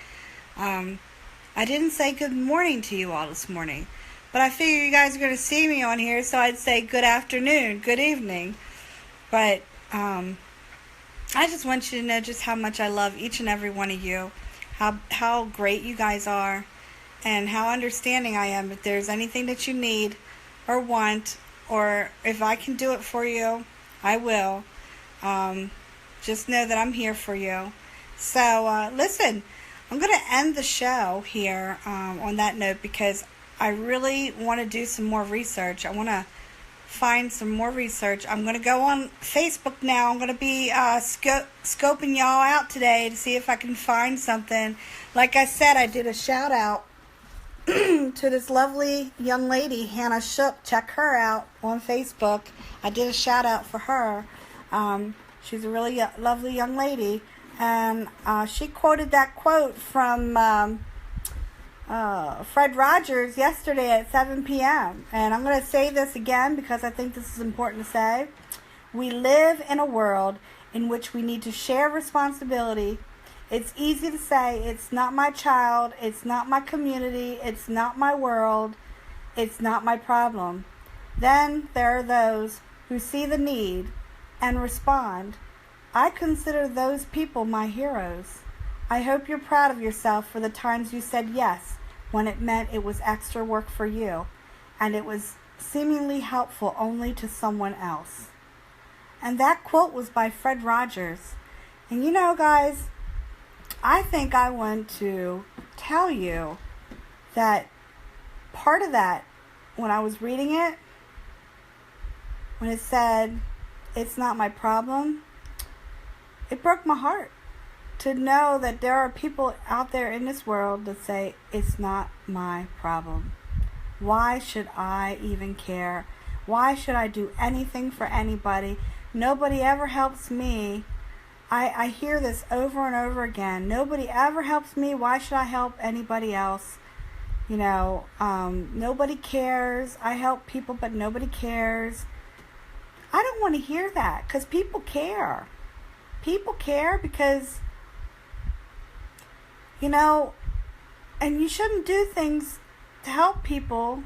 I didn't say good morning to you all this morning, but I figure you guys are going to see me on here, so I'd say good afternoon, good evening. But I just want you to know just how much I love each and every one of you, how great you guys are, and how understanding I am. If there's anything that you need or want, or if I can do it for you, I will. Just know that I'm here for you. So listen, I'm going to end the show here on that note, because I really want to do some more research. I want to find some more research. I'm going to go on Facebook now. I'm going to be scoping y'all out today to see if I can find something. Like I said, I did a shout out to this lovely young lady, Hannah Shook. Check her out on Facebook. I did a shout out for her. She's a really lovely young lady, and she quoted that quote from Fred Rogers yesterday at 7 p.m. And I'm going to say this again because I think this is important to say. We live in a world in which we need to share responsibility. It's easy to say, it's not my child, it's not my community, it's not my world, it's not my problem. Then there are those who see the need and respond. I consider those people my heroes. I hope you're proud of yourself for the times you said yes when it meant it was extra work for you, and it was seemingly helpful only to someone else. And that quote was by Fred Rogers. And you know, guys, I think I want to tell you that part of that, when I was reading it, when it said, it's not my problem, it broke my heart to know that there are people out there in this world that say, it's not my problem. Why should I even care? Why should I do anything for anybody? Nobody ever helps me. I hear this over and over again. Nobody ever helps me. Why should I help anybody else? Nobody cares. I help people, but nobody cares. I don't want to hear that, because people care. People care because, and you shouldn't do things to help people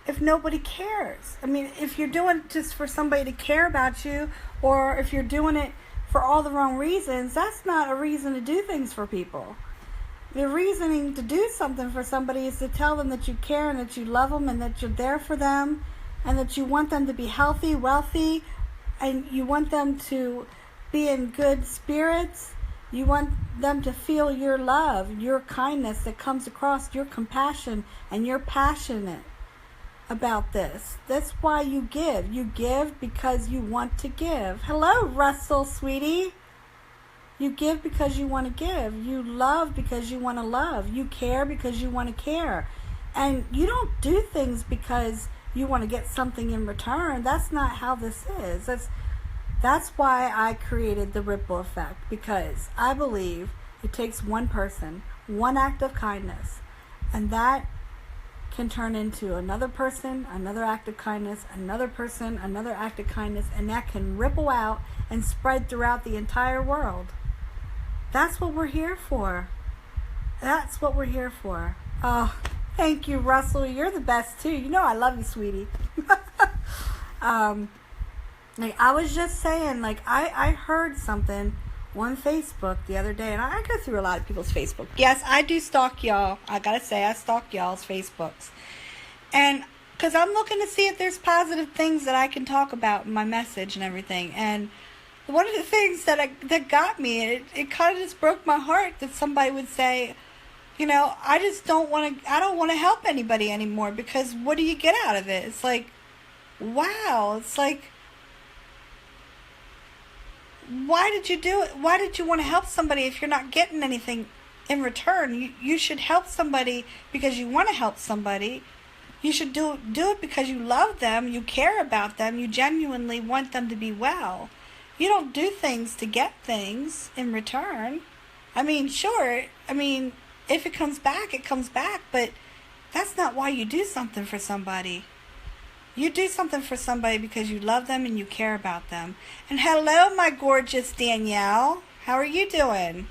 if nobody cares. I mean, if you're doing it just for somebody to care about you, or if you're doing it for all the wrong reasons, that's not a reason to do things for people. The reasoning to do something for somebody is to tell them that you care and that you love them and that you're there for them and that you want them to be healthy, wealthy, and you want them to be in good spirits. You want them to feel your love, your kindness that comes across, your compassion, and you're passionate about this. That's why you give. You give because you want to give. Hello, Russell, sweetie. You give because you want to give. You love because you want to love. You care because you want to care. And you don't do things because you want to get something in return. That's not how this is. That's why I created the ripple effect, because I believe it takes one person, one act of kindness, and that can turn into another person, another act of kindness, another person, another act of kindness, and that can ripple out and spread throughout the entire world. That's what we're here for. That's what we're here for. Oh, thank you, Russell. You're the best, too. You know I love you, sweetie. Like, I was just saying, like, I heard something on Facebook the other day, and I go through a lot of people's Facebook. Yes, I do stalk y'all. I gotta say, I stalk y'all's Facebooks. And because I'm looking to see if there's positive things that I can talk about in my message and everything. And one of the things that got me, it kind of just broke my heart that somebody would say, you know, I don't want to help anybody anymore, because what do you get out of it? It's like, wow, it's like, why did you do it? Why did you want to help somebody if you're not getting anything in return? You should help somebody because you want to help somebody. You should do it because you love them, you care about them, you genuinely want them to be well. You don't do things to get things in return. I mean, sure, if it comes back, it comes back, but that's not why you do something for somebody. You do something for somebody because you love them and you care about them. And hello, my gorgeous Danielle. How are you doing?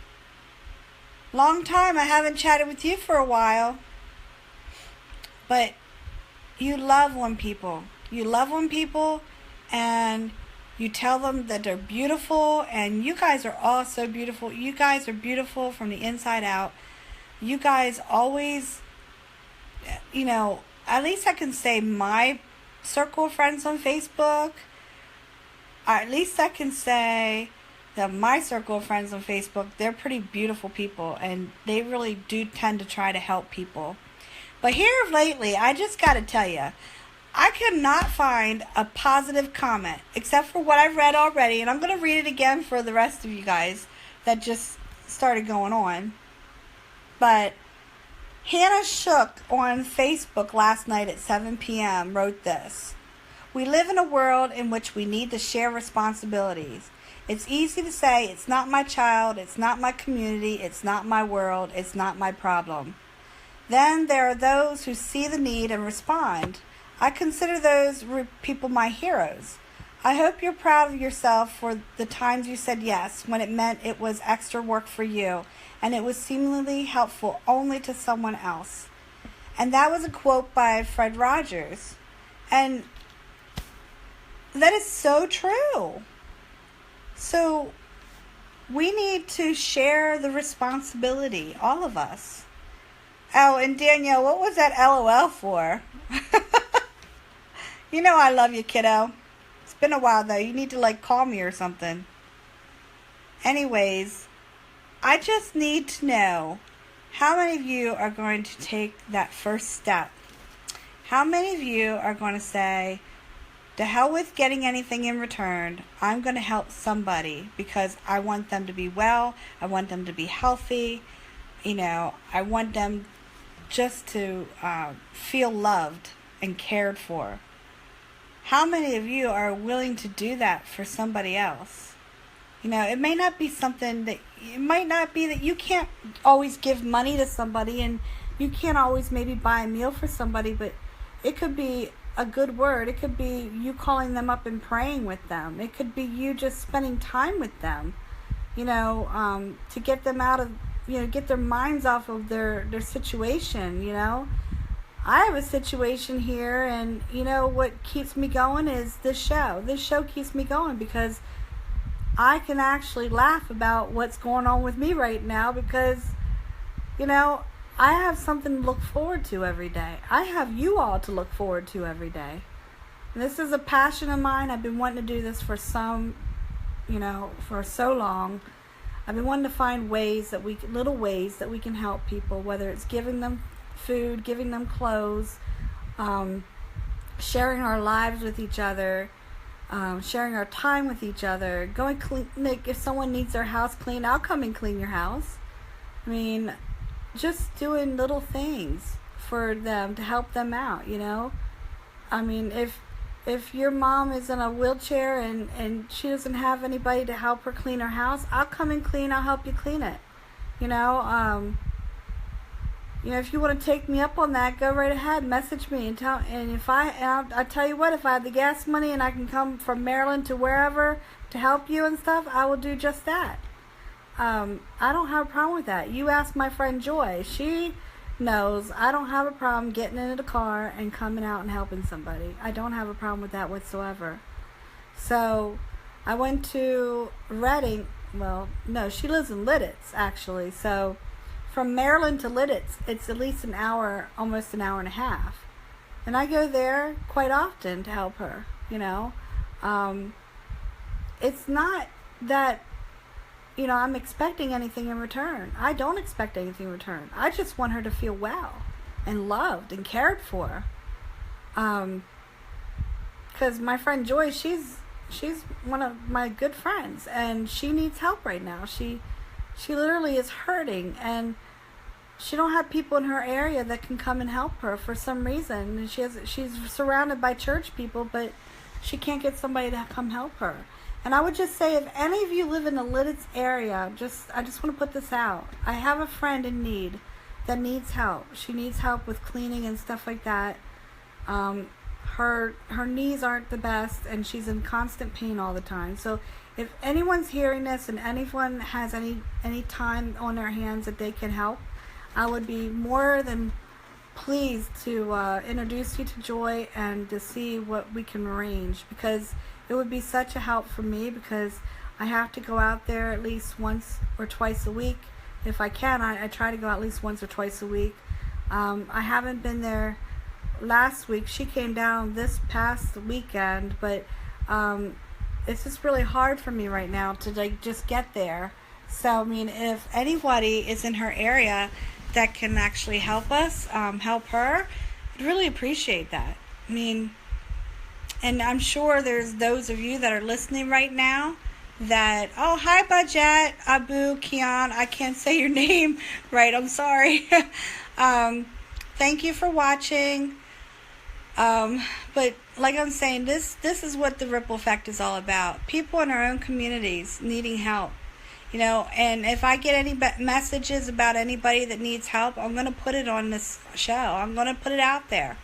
Long time. I haven't chatted with you for a while. But you love on people. You love on people, and you tell them that they're beautiful, and you guys are all so beautiful. You guys are beautiful from the inside out. You guys always, you know, at least I can say my circle of friends on Facebook, at least I can say that my circle of friends on Facebook, they're pretty beautiful people, and they really do tend to try to help people. But here lately, I just got to tell you, I cannot find a positive comment except for what I've read already, and I'm going to read it again for the rest of you guys that just started going on. But Hannah Shook on Facebook last night at 7 p.m. wrote this: "We live in a world in which we need to share responsibilities. It's easy to say, it's not my child, it's not my community, it's not my world, it's not my problem. Then there are those who see the need and respond. I consider those people my heroes. I hope you're proud of yourself for the times you said yes when it meant it was extra work for you, and it was seemingly helpful only to someone else." And that was a quote by Fred Rogers. And that is so true. So we need to share the responsibility, all of us. Oh, and Danielle, what was that LOL for? You know I love you, kiddo. It's been a while, though. You need to, call me or something. Anyways, I just need to know how many of you are going to take that first step. How many of you are going to say, to hell with getting anything in return, I'm going to help somebody because I want them to be well, I want them to be healthy, I want them just to feel loved and cared for. How many of you are willing to do that for somebody else? It may not be something that, it might not be that you can't always give money to somebody and you can't always maybe buy a meal for somebody, but it could be a good word. It could be you calling them up and praying with them. It could be you just spending time with them, to get them out of, get their minds off of their situation, I have a situation here, and what keeps me going is this show. This show keeps me going because I can actually laugh about what's going on with me right now because, I have something to look forward to every day. I have you all to look forward to every day. And this is a passion of mine. I've been wanting to do this for for so long. I've been wanting to find little ways that we can help people, whether it's giving them food, giving them clothes, sharing our lives with each other, sharing our time with each other, going clean. If someone needs their house cleaned, I'll come and clean your house. Just doing little things for them to help them out, if your mom is in a wheelchair and she doesn't have anybody to help her clean her house, I'll come and clean, I'll help you clean it, if you want to take me up on that, go right ahead. Message me and tell. And I tell you what, if I have the gas money and I can come from Maryland to wherever to help you and stuff, I will do just that. I don't have a problem with that. You ask my friend Joy. She knows I don't have a problem getting into the car and coming out and helping somebody. I don't have a problem with that whatsoever. So I went to Reading. Well, no, she lives in Lidditz, actually. So from Maryland to Lidditz, it's at least an hour, almost an hour and a half. And I go there quite often to help her, It's not that, I'm expecting anything in return. I don't expect anything in return. I just want her to feel well and loved and cared for. Because my friend Joy, she's one of my good friends, and she needs help right now. She literally is hurting, and she don't have people in her area that can come and help her for some reason. And she's surrounded by church people, but she can't get somebody to come help her. And I would just say, if any of you live in the Lidditz area, I just want to put this out. I have a friend in need that needs help. She needs help with cleaning and stuff like that. Her knees aren't the best, and she's in constant pain all the time. So if anyone's hearing this and anyone has any time on their hands that they can help, I would be more than pleased to introduce you to Joy and to see what we can arrange, because it would be such a help for me, because I have to go out there at least once or twice a week. If I can, I try to go at least once or twice a week. I haven't been there last week. She came down this past weekend, but it's just really hard for me right now to just get there. So, if anybody is in her area that can actually help us, help her, I'd really appreciate that. And I'm sure there's those of you that are listening right now that, oh, hi, Bajette, Abu, Kian, I can't say your name right, I'm sorry. Thank you for watching. But like I'm saying, this is what the Ripple Effect is all about. People in our own communities needing help. And if I get any messages about anybody that needs help, I'm going to put it on this show. I'm going to put it out there.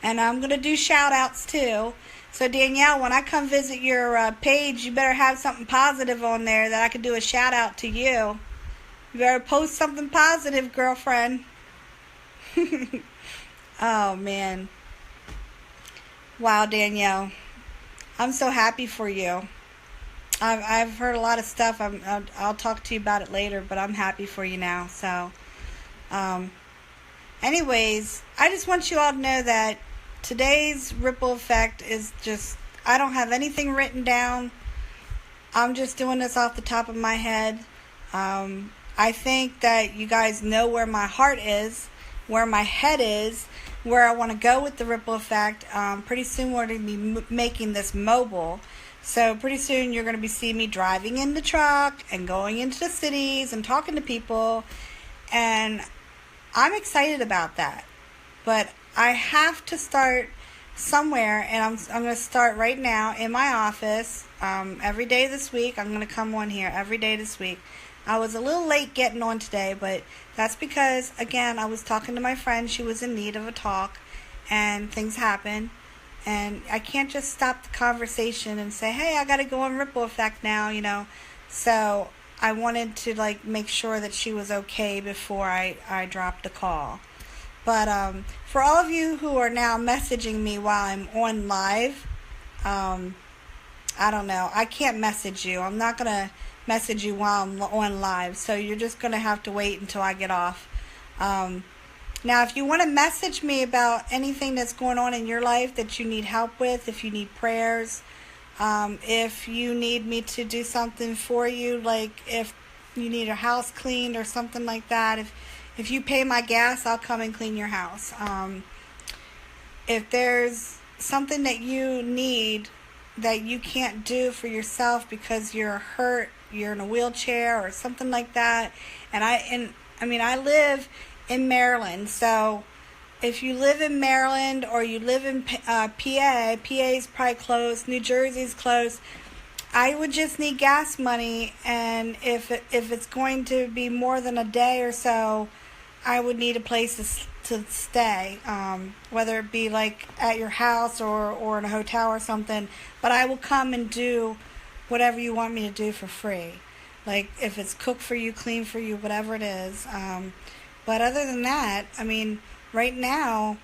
And I'm going to do shout-outs, too. So, Danielle, when I come visit your page, you better have something positive on there that I can do a shout-out to you. You better post something positive, girlfriend. Oh, man. Wow, Danielle. I'm so happy for you. I've heard a lot of stuff. I'll talk to you about it later, but I'm happy for you now. So, anyways, I just want you all to know that today's Ripple Effect is just, I don't have anything written down. I'm just doing this off the top of my head. I think that you guys know where my heart is, where my head is, where I want to go with the Ripple Effect. Pretty soon we're going to be making this mobile. So pretty soon you're going to be seeing me driving in the truck and going into the cities and talking to people. And I'm excited about that. But I have to start somewhere, and I'm going to start right now in my office. Every day this week, I'm going to come on here every day this week. I was a little late getting on today, but that's because, again, I was talking to my friend. She was in need of a talk, and things happen. And I can't just stop the conversation and say, hey, I got to go on Ripple Effect now, So I wanted to, make sure that she was okay before I dropped the call. But for all of you who are now messaging me while I'm on live, I don't know. I can't message you. I'm not going to message you while I'm on live. So you're just going to have to wait until I get off. Now, if you want to message me about anything that's going on in your life that you need help with, if you need prayers, if you need me to do something for you, like if you need a house cleaned or something like that, if you pay my gas, I'll come and clean your house. If there's something that you need that you can't do for yourself because you're hurt, you're in a wheelchair or something like that, and I live in Maryland, so if you live in Maryland or you live in PA's probably closed, New Jersey's closed, I would just need gas money, and if it's going to be more than a day or so, I would need a place to stay, whether it be like at your house or in a hotel or something. But I will come and do whatever you want me to do for free. Like if it's cook for you, clean for you, whatever it is. But other than that, I mean, right now,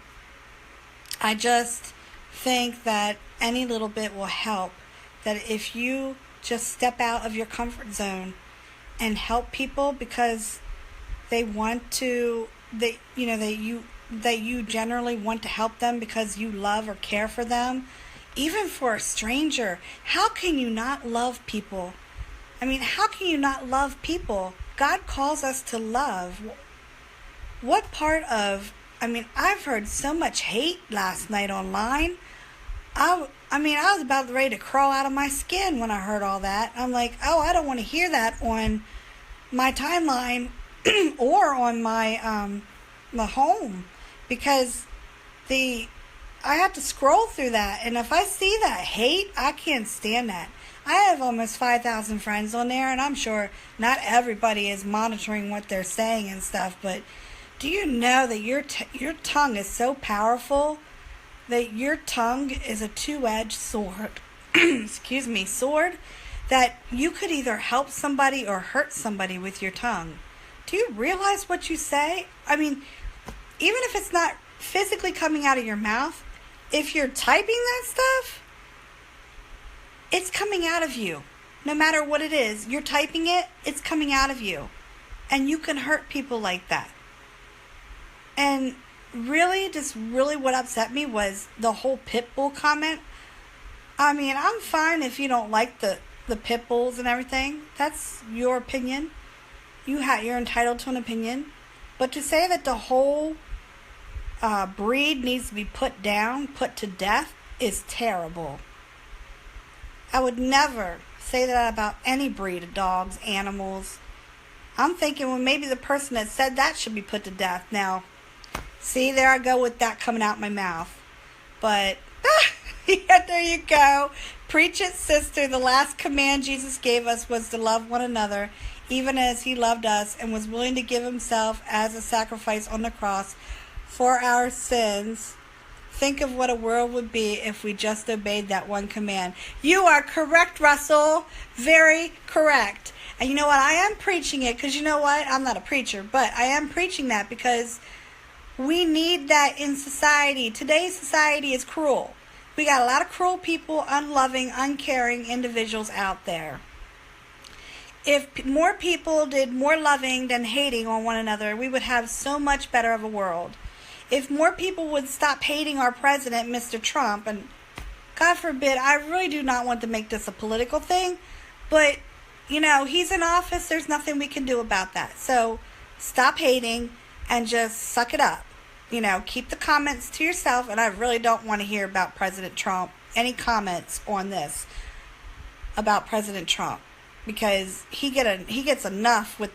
I just think that any little bit will help. That if you just step out of your comfort zone and help people because they want to, that you generally want to help them because you love or care for them, even for a stranger. How can you not love people? I mean, how can you not love people? God calls us to love. What part of, I mean, I've heard so much hate last night online. I was about ready to crawl out of my skin when I heard all that. I'm like, oh, I don't want to hear that on my timeline or on my my home, because I have to scroll through that, and if I see that hate, I can't stand that. I have almost 5,000 friends on there, and I'm sure not everybody is monitoring what they're saying and stuff, but do you know that your tongue is so powerful, that your tongue is a two-edged sword, sword, that you could either help somebody or hurt somebody with your tongue. Do you realize what you say? I mean, even if it's not physically coming out of your mouth, if you're typing that stuff, it's coming out of you. No matter what it is, you're typing it, it's coming out of you. And you can hurt people like that. And really what upset me was the whole pit bull comment. I mean, I'm fine if you don't like the pit bulls and everything. That's your opinion. You're entitled to an opinion. But to say that the whole breed needs to be put down, put to death, is terrible. I would never say that about any breed of dogs, animals. I'm thinking, well, maybe the person that said that should be put to death. Now, see, there I go with that coming out my mouth. But, yeah, there you go. Preach it, sister. The last command Jesus gave us was to love one another, even as he loved us and was willing to give himself as a sacrifice on the cross for our sins. Think of what a world would be if we just obeyed that one command. You are correct, Russell. Very correct. And you know what? I am preaching it because you know what? I'm not a preacher, but I am preaching that because we need that in society. Today's society is cruel. We got a lot of cruel people, unloving, uncaring individuals out there. If more people did more loving than hating on one another, we would have so much better of a world. If more people would stop hating our president, Mr. Trump, and God forbid, I really do not want to make this a political thing, but, you know, he's in office, there's nothing we can do about that. So stop hating and just suck it up. You know, keep the comments to yourself, and I really don't want to hear about President Trump, any comments on this about President Trump, because he gets enough with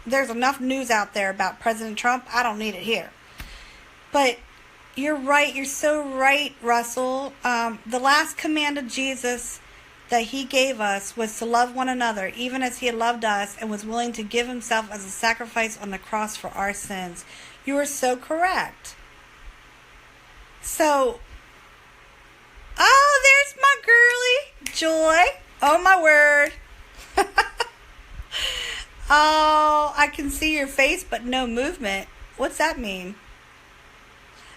there's enough news out there about President Trump. I don't need it here. But you're right. You're so right, Russell. The last command of Jesus that he gave us was to love one another, even as he had loved us and was willing to give himself as a sacrifice on the cross for our sins. You are so correct. So, oh, there's my girly, Joy. Oh, my word. Oh, I can see your face, but no movement. What's that mean?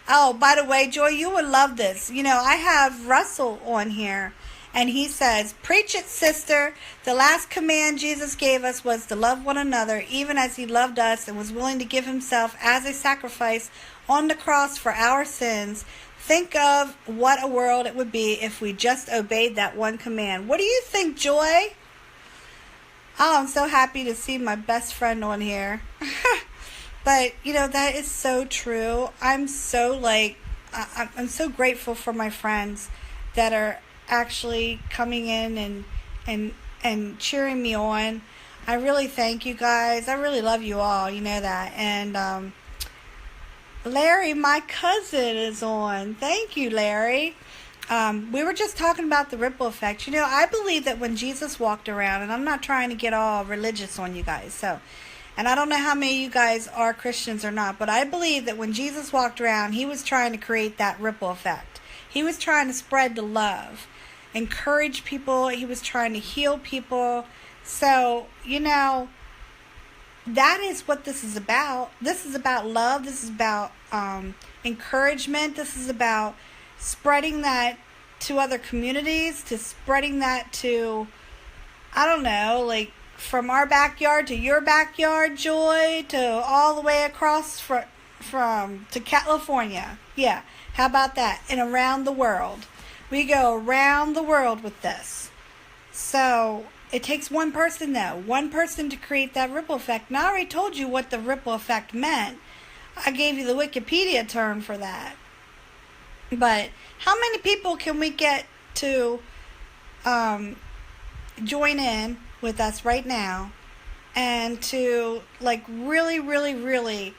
Oh, by the way, Joy, you would love this. You know, I have Russell on here, and he says, preach it, sister. The last command Jesus gave us was to love one another, even as he loved us and was willing to give himself as a sacrifice on the cross for our sins. Think of what a world it would be if we just obeyed that one command. What do you think, Joy? Oh, I'm so happy to see my best friend on here. But, you know, that is so true. I'm so, I'm so grateful for my friends that are actually coming in and cheering me on. I really thank you guys. I really love you all. You know that. And Larry, my cousin, is on. Thank you, Larry. We were just talking about the ripple effect. You know, I believe that when Jesus walked around, and I'm not trying to get all religious on you guys, so And I don't know how many of you guys are Christians or not, but I believe that when Jesus walked around, he was trying to create that ripple effect. He was trying to spread the love, encourage people. He was trying to heal people. So, that is what this is about. This is about love. This is about encouragement. This is about spreading that to other communities, to spreading that to, I don't know, like from our backyard to your backyard, Joy, to all the way across from to California. Yeah, how about that? And around the world. We go around the world with this. So it takes one person, though. One person to create that ripple effect. Now, I already told you what the ripple effect meant. I gave you the Wikipedia term for that. But how many people can we get to join in with us right now and to really, really, really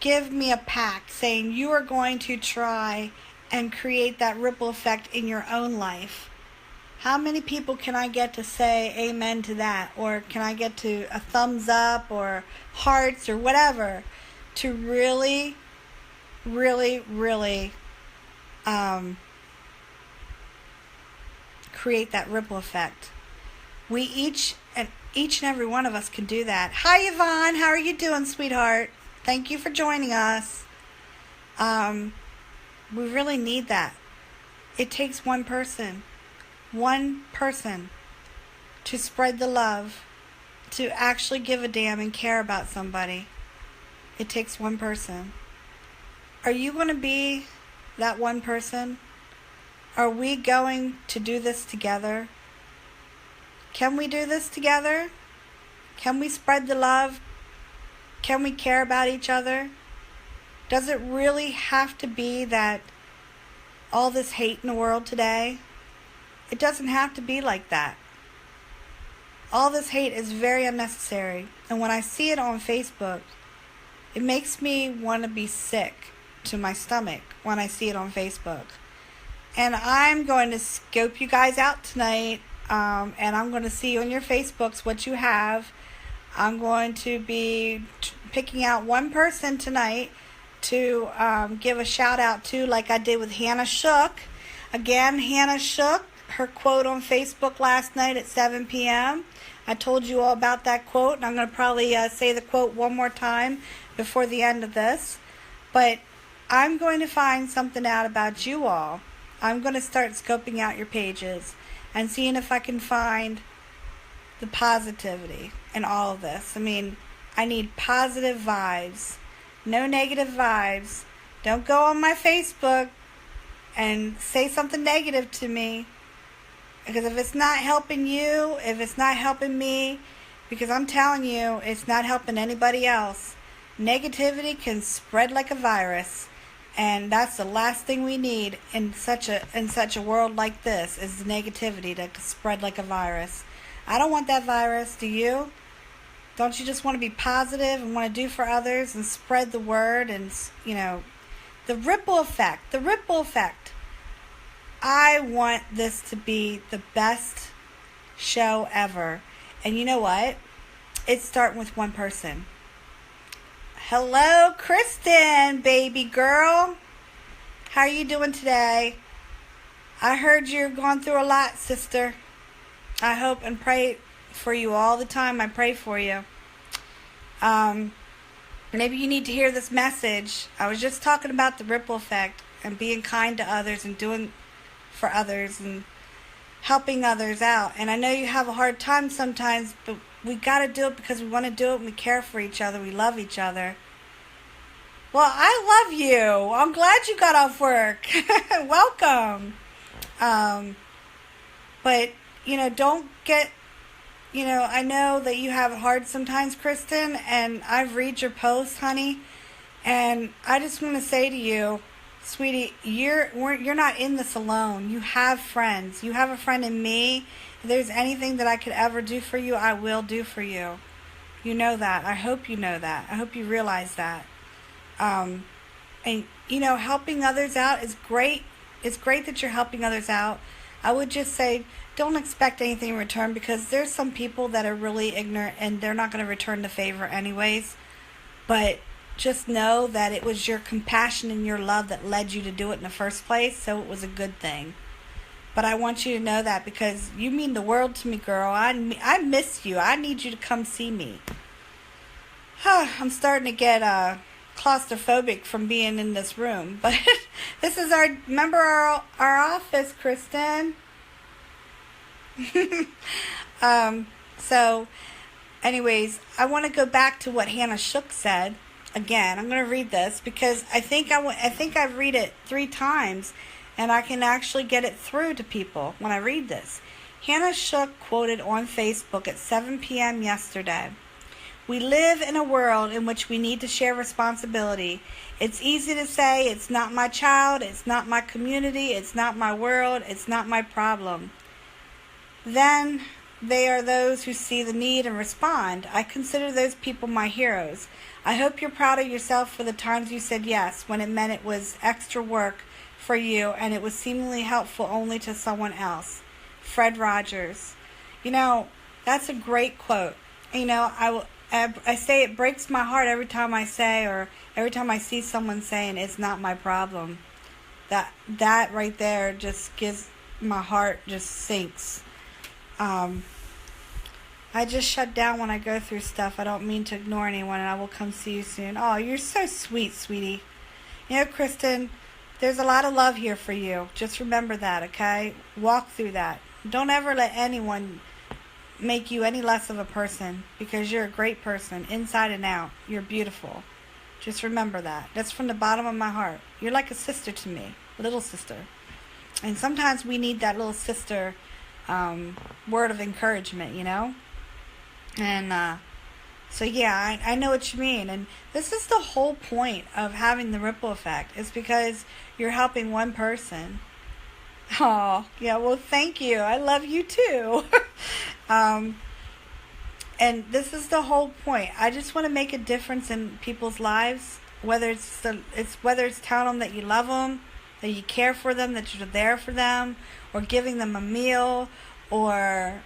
give me a pact saying you are going to try and create that ripple effect in your own life? How many people can I get to say amen to that? Or can I get to a thumbs up or hearts or whatever to really, really, really create that ripple effect? We each and every one of us can do that. Hi, Yvonne. How are you doing, sweetheart? Thank you for joining us. We really need that. It takes one person to spread the love, to actually give a damn and care about somebody. It takes one person. Are you going to be that one person? Are we going to do this together? Can we do this together? Can we spread the love? Can we care about each other? Does it really have to be that all this hate in the world today? It doesn't have to be like that. All this hate is very unnecessary. And when I see it on Facebook, it makes me want to be sick to my stomach when I see it on Facebook. And I'm going to scope you guys out tonight. And I'm going to see on your Facebooks what you have. I'm going to be picking out one person tonight to give a shout out to, like I did with Hannah Shook. Again, Hannah Shook, her quote on Facebook last night at 7 p.m. I told you all about that quote, and I'm going to probably say the quote one more time before the end of this. But I'm going to find something out about you all. I'm going to start scoping out your pages and seeing if I can find the positivity in all of this. I mean, I need positive vibes. No negative vibes. Don't go on my Facebook and say something negative to me. Because if it's not helping you, if it's not helping me, because I'm telling you, it's not helping anybody else. Negativity can spread like a virus. And that's the last thing we need in such a world like this, is negativity to spread like a virus. I don't want that virus. Do you? Don't you just want to be positive and want to do for others and spread the word and, the ripple effect. The ripple effect. I want this to be the best show ever. And you know what? It's starting with one person. Hello, Kristen, baby girl. How are you doing today? I heard you're going through a lot, sister. I hope and pray for you all the time. I pray for you. Maybe you need to hear this message. I was just talking about the ripple effect and being kind to others and doing for others and helping others out. And I know you have a hard time sometimes, but we got to do it because we want to do it and we care for each other. We love each other. Well, I love you. I'm glad you got off work. Welcome. But, don't get, I know that you have it hard sometimes, Kristen, and I've read your posts, honey. And I just want to say to you, sweetie, you're not in this alone. You have friends. You have a friend in me. If there's anything that I could ever do for you, I will do for you. You know that. I hope you know that. I hope you realize that. And, helping others out is great. It's great that you're helping others out. I would just say don't expect anything in return, because there's some people that are really ignorant and they're not going to return the favor anyways. But just know that it was your compassion and your love that led you to do it in the first place, so it was a good thing. But I want you to know that, because you mean the world to me, girl. I miss you. I need you to come see me. I'm starting to get claustrophobic from being in this room. But this is remember our office, Kristen. So, anyways, I want to go back to what Hannah Shook said. Again, I'm going to read this because I think I've read it 3 times, and I can actually get it through to people when I read this. Hannah Shook quoted on Facebook at 7 p.m. yesterday. We live in a world in which we need to share responsibility. It's easy to say, it's not my child, it's not my community, it's not my world, it's not my problem. Then they are those who see the need and respond. I consider those people my heroes. I hope you're proud of yourself for the times you said yes when it meant it was extra work for you and it was seemingly helpful only to someone else. Fred Rogers. You know, that's a great quote. You know, I say it breaks my heart every time I say, or every time I see someone saying it's not my problem. That right there just gives my heart just sinks. I just shut down when I go through stuff. I don't mean to ignore anyone, and I will come see you soon. Oh, you're so sweet, sweetie. You know, Kristen, there's a lot of love here for you. Just remember that, okay? Walk through that. Don't ever let anyone make you any less of a person, because you're a great person, inside and out. You're beautiful. Just remember that. That's from the bottom of my heart. You're like a sister to me, little sister. And sometimes we need that little sister word of encouragement, you know? And so yeah, I know what you mean. And this is the whole point of having the ripple effect. It's because you're helping one person. Oh, yeah, well, thank you. I love you too. And this is the whole point. I just want to make a difference in people's lives, whether it's telling them that you love them, that you care for them, that you're there for them, or giving them a meal, or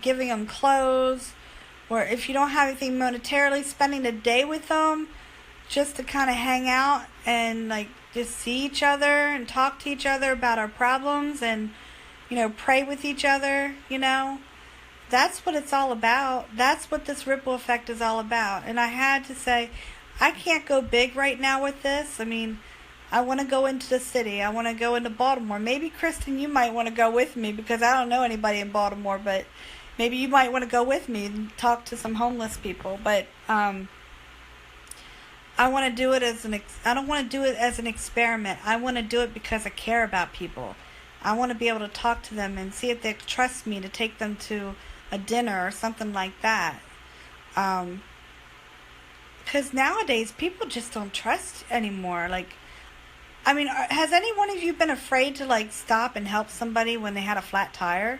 giving them clothes, or if you don't have anything monetarily, spending a day with them just to kind of hang out and like just see each other and talk to each other about our problems and, you know, pray with each other, you know. That's what it's all about. That's what this ripple effect is all about. And I had to say, I can't go big right now with this. I mean, I want to go into the city. I want to go into Baltimore. Maybe, Kristen, you might want to go with me, because I don't know anybody in Baltimore, but maybe you might want to go with me and talk to some homeless people. But I want to do it I don't want to do it as an experiment. I want to do it because I care about people. I want to be able to talk to them and see if they trust me to take them to a dinner or something like that. Because nowadays people just don't trust anymore. Like, I mean, has any one of you been afraid to like stop and help somebody when they had a flat tire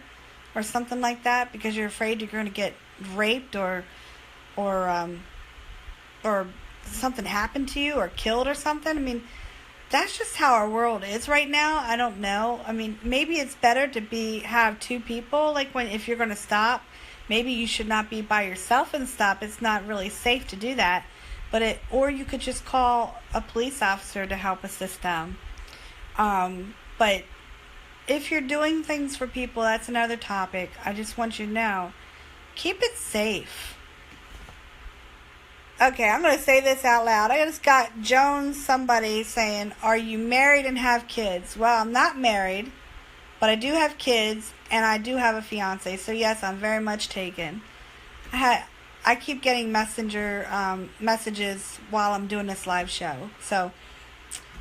or something like that, because you're afraid you're going to get raped or something happened to you or killed or something? I mean, that's just how our world is right now. I don't know. I mean, maybe it's better to have 2 people. Like, if you're going to stop, maybe you should not be by yourself and stop. It's not really safe to do that. Or you could just call a police officer to help assist them. But if you're doing things for people, that's another topic. I just want you to know, keep it safe. Okay, I'm going to say this out loud. I just got somebody saying, are you married and have kids? Well, I'm not married, but I do have kids, and I do have a fiance. So yes, I'm very much taken. I keep getting messenger messages while I'm doing this live show. So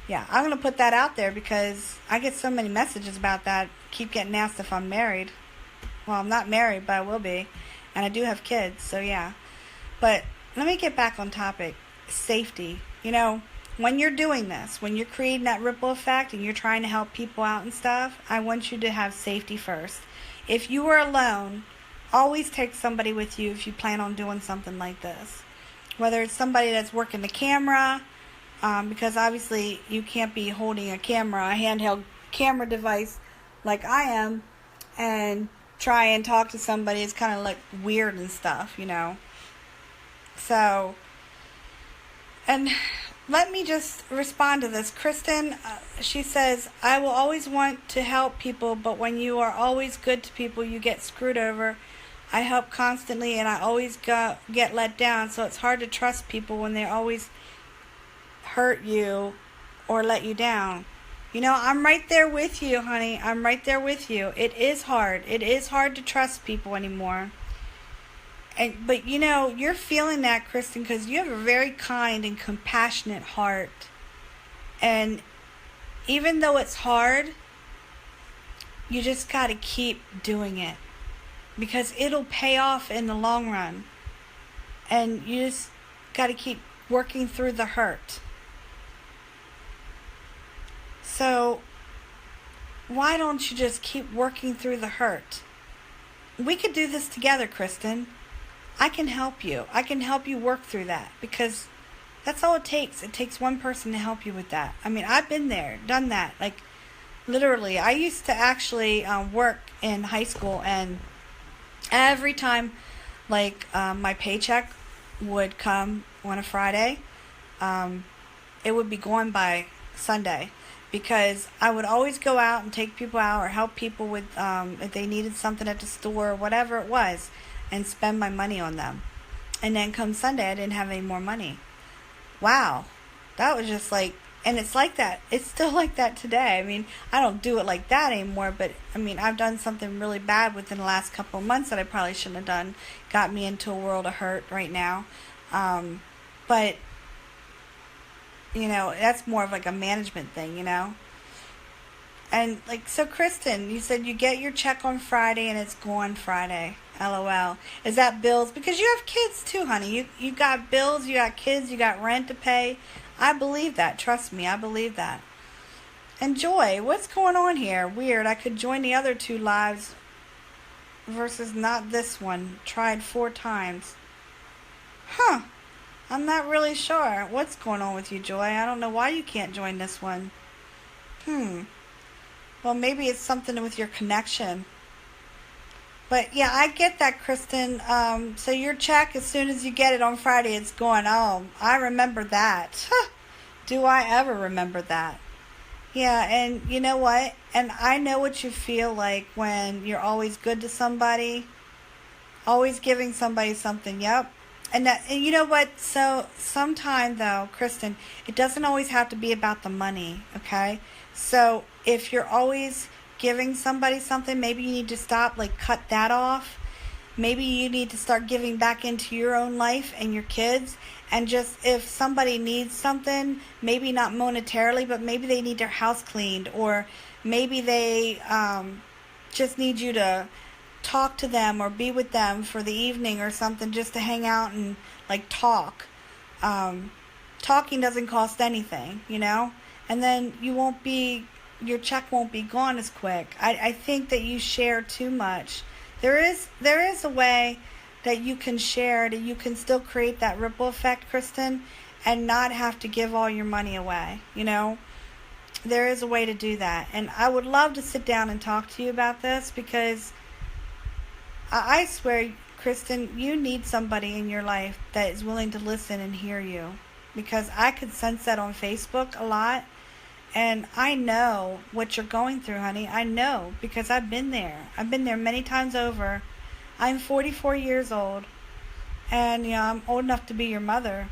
yeah, I'm going to put that out there because I get so many messages about that. Keep getting asked if I'm married. Well, I'm not married, but I will be. And I do have kids, so yeah. But let me get back on topic. Safety. You know, when you're doing this, when you're creating that ripple effect and you're trying to help people out and stuff, I want you to have safety first. If you are alone, always take somebody with you if you plan on doing something like this. Whether it's somebody that's working the camera, because obviously you can't be holding a handheld camera device like I am and try and talk to somebody is kind of like weird and stuff, you know. So, and let me just respond to this. Kristen, she says, I will always want to help people, but when you are always good to people, you get screwed over. I help constantly, and I always get let down, so it's hard to trust people when they always hurt you or let you down. You know, I'm right there with you, honey. I'm right there with you. It is hard. It is hard to trust people anymore. But you know, you're feeling that, Kristen, because you have a very kind and compassionate heart. And even though it's hard, you just got to keep doing it. Because it'll pay off in the long run. And you just got to keep working through the hurt. So, why don't you just keep working through the hurt? We could do this together, Kristen. I can help you. I can help you work through that, because that's all it takes. It takes one person to help you with that. I mean, I've been there, done that. Like, literally, I used to actually work in high school, and every time, like, my paycheck would come on a Friday, it would be gone by Sunday, because I would always go out and take people out or help people with if they needed something at the store or whatever it was, and spend my money on them. And then come Sunday, I didn't have any more money. Wow. That was just like, and it's like that. It's still like that today. I mean, I don't do it like that anymore, but I mean, I've done something really bad within the last couple of months that I probably shouldn't have done. Got me into a world of hurt right now. But, you know, that's more of like a management thing, you know? And like, so Kristen, you said you get your check on Friday and it's gone Friday. LOL. Is that bills? Because you have kids too, honey. You got bills, you got kids, you got rent to pay. I believe that. Trust me, I believe that. And Joy, what's going on here? Weird. I could join the other two lives versus not this one. Tried 4 times. Huh. I'm not really sure what's going on with you, Joy. I don't know why you can't join this one. Well, maybe it's something with your connection. But yeah, I get that, Kristen. So your check, as soon as you get it on Friday, it's going. Oh, I remember that. Do I ever remember that? Yeah, and you know what? And I know what you feel like when you're always good to somebody, always giving somebody something. Yep. And you know what? So sometime though, Kristen, it doesn't always have to be about the money. Okay. So if you're always giving somebody something, maybe you need to stop, like cut that off. Maybe you need to start giving back into your own life and your kids. And just, if somebody needs something, maybe not monetarily, but maybe they need their house cleaned, or maybe they just need you to talk to them or be with them for the evening or something, just to hang out and like talk. Talking doesn't cost anything, you know? And then your check won't be gone as quick. I think that you share too much. There is a way that you can share, that you can still create that ripple effect, Kristen, and not have to give all your money away, you know? There is a way to do that. And I would love to sit down and talk to you about this, because I swear, Kristen, you need somebody in your life that is willing to listen and hear you. Because I could sense that on Facebook a lot. And I know what you're going through, honey. I know, because I've been there. I've been there many times over. I'm 44 years old. And, you know, I'm old enough to be your mother.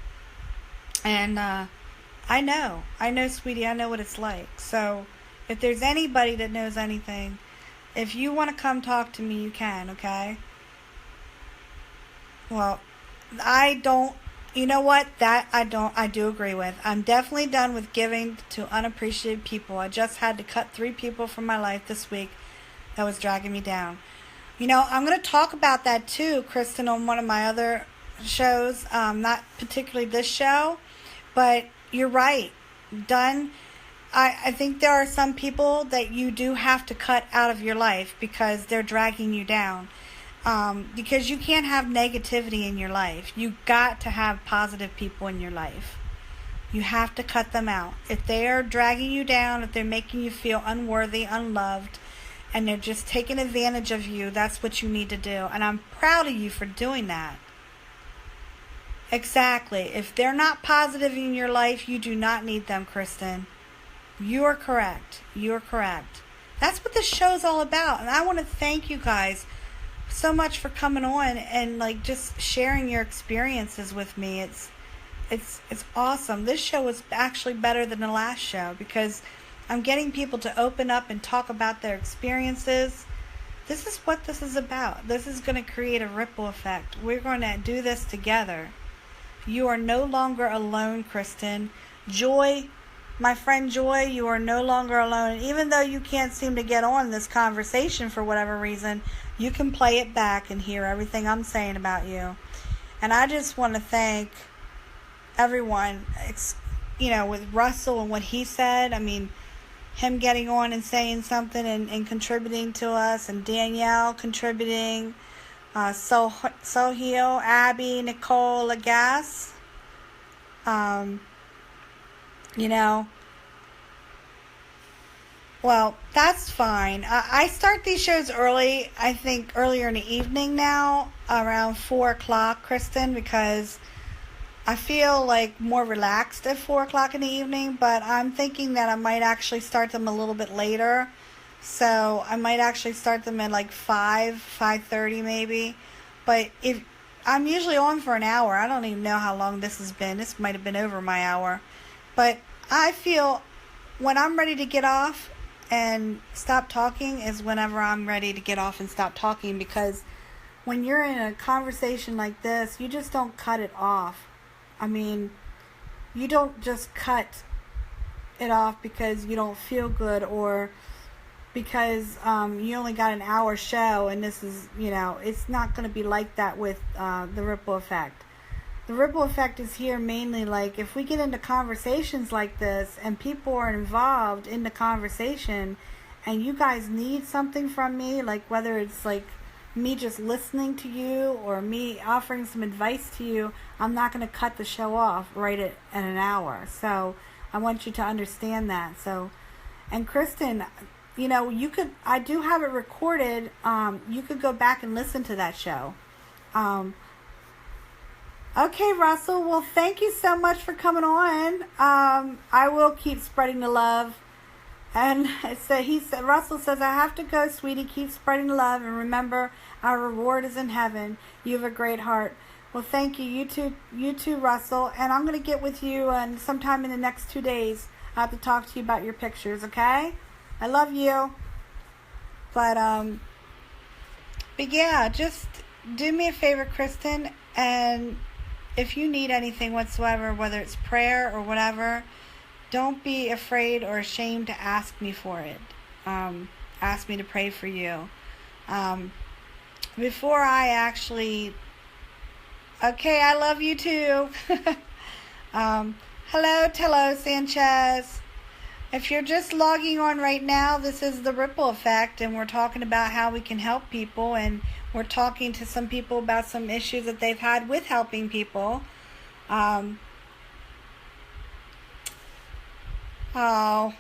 And I know, sweetie, I know what it's like. So if there's anybody that knows anything, if you want to come talk to me, you can, okay? Well, you know what? That I do agree with. I'm definitely done with giving to unappreciated people. I just had to cut 3 people from my life this week that was dragging me down. You know, I'm going to talk about that too, Kristen, on one of my other shows. Not particularly this show, but you're right. Done. I think there are some people that you do have to cut out of your life because they're dragging you down. Because you can't have negativity in your life. You got to have positive people in your life. You have to cut them out. If they are dragging you down, if they're making you feel unworthy, unloved, and they're just taking advantage of you, that's what you need to do. And I'm proud of you for doing that. Exactly. If they're not positive in your life, you do not need them, Kristen. You are correct. You are correct. That's what this show's all about. And I want to thank you guys so much for coming on and like just sharing your experiences with me. It's awesome. This show is actually better than the last show because I'm getting people to open up and talk about their experiences. This is what this is about. This is going to create a ripple effect. We're going to do this together. You are no longer alone, Kristen. Joy, my friend Joy, you are no longer alone. Even though you can't seem to get on this conversation for whatever reason, you can play it back and hear everything I'm saying about you. And I just want to thank everyone, with Russell and what he said. I mean, him getting on and saying something and contributing to us, and Danielle contributing, Soheil, Abby, Nicole, Lagas, well, that's fine. I start these shows early, I think earlier in the evening now, around 4 o'clock, Kristen, because I feel like more relaxed at 4 o'clock in the evening, but I'm thinking that I might actually start them a little bit later. So I might actually start them at like 5:30 maybe. But if I'm usually on for an hour, I don't even know how long this has been. This might have been over my hour. But I feel when I'm ready to get off and stop talking is whenever I'm ready to get off and stop talking, because when you're in a conversation like this, you just don't cut it off. I mean, you don't just cut it off because you don't feel good or because you only got an hour show and this is, it's not going to be like that with the ripple effect. The ripple effect is here mainly like if we get into conversations like this and people are involved in the conversation and you guys need something from me, like whether it's like me just listening to you or me offering some advice to you, I'm not going to cut the show off right at an hour. So I want you to understand that. So, and Kristen, I do have it recorded. You could go back and listen to that show. Okay, Russell. Well, thank you so much for coming on. I will keep spreading the love. And so Russell says, I have to go, sweetie. Keep spreading the love. And remember, our reward is in heaven. You have a great heart. Well, thank you. You too, Russell. And I'm going to get with you sometime in the next 2 days. I have to talk to you about your pictures, okay? I love you. But yeah, just do me a favor, Kristen. And if you need anything whatsoever, whether it's prayer or whatever, don't be afraid or ashamed to ask me for it. Ask me to pray for you. Before I actually... Okay, I love you too. Hello, Tello Sanchez. If you're just logging on right now, this is the Ripple Effect, and we're talking about how we can help people, and we're talking to some people about some issues that they've had with helping people. Oh,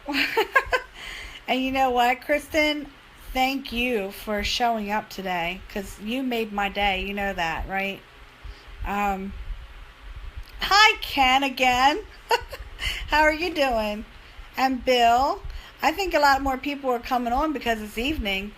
and you know what, Kristen? Thank you for showing up today, because you made my day. You know that, right? Hi, Ken again. How are you doing? And Bill. I think a lot more people are coming on because it's evening.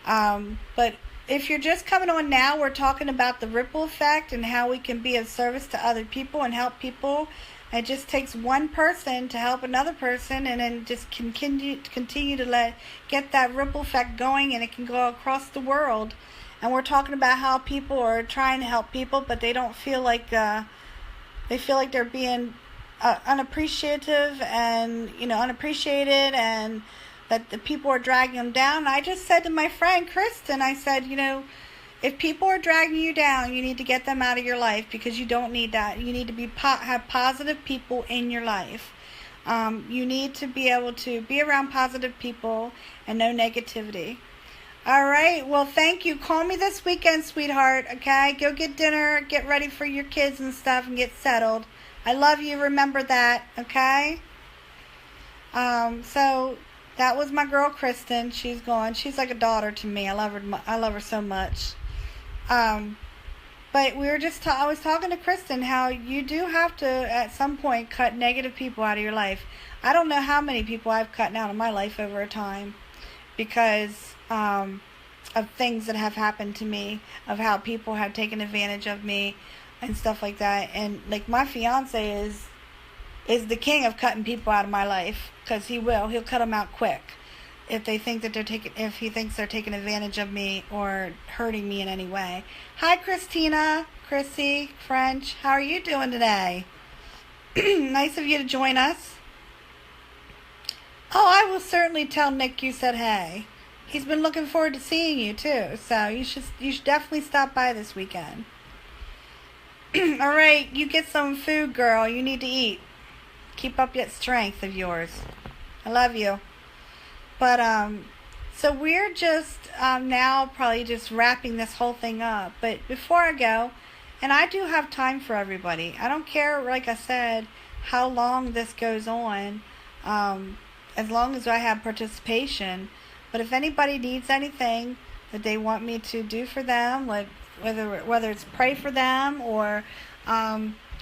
But if you're just coming on now, we're talking about the ripple effect and how we can be of service to other people and help people. It just takes one person to help another person, and then just continue to get that ripple effect going, and it can go across the world. And we're talking about how people are trying to help people, but they don't feel like they feel like they're being unappreciative and unappreciated, and that the people are dragging them down. I just said to my friend Kristen, I said, if people are dragging you down, you need to get them out of your life, because you don't need that. You need to have positive people in your life. You need to be able to be around positive people and no negativity. All right. Well, thank you. Call me this weekend, sweetheart. Okay. Go get dinner, get ready for your kids and stuff, and get settled. I love you. Remember that. Okay. So that was my girl Kristen. She's gone. She's like a daughter to me. I love her. I love her so much. But we were just. I was talking to Kristen how you do have to at some point cut negative people out of your life. I don't know how many people I've cut out of my life over a time because of things that have happened to me, of how people have taken advantage of me and stuff like that. And like my fiance is the king of cutting people out of my life, because he'll cut them out quick if they think that if he thinks they're taking advantage of me or hurting me in any way. Hi Christina, Chrissy, French, how are you doing today? Nice of you to join us. Oh, I will certainly tell Nick you said hey. He's been looking forward to seeing you too, so you should definitely stop by this weekend. All right, you get some food, girl. You need to eat. Keep up that strength of yours. I love you. But so we're just now probably just wrapping this whole thing up. But before I go, and I do have time for everybody. I don't care, like I said, how long this goes on, as long as I have participation. But if anybody needs anything that they want me to do for them, like whether it's pray for them or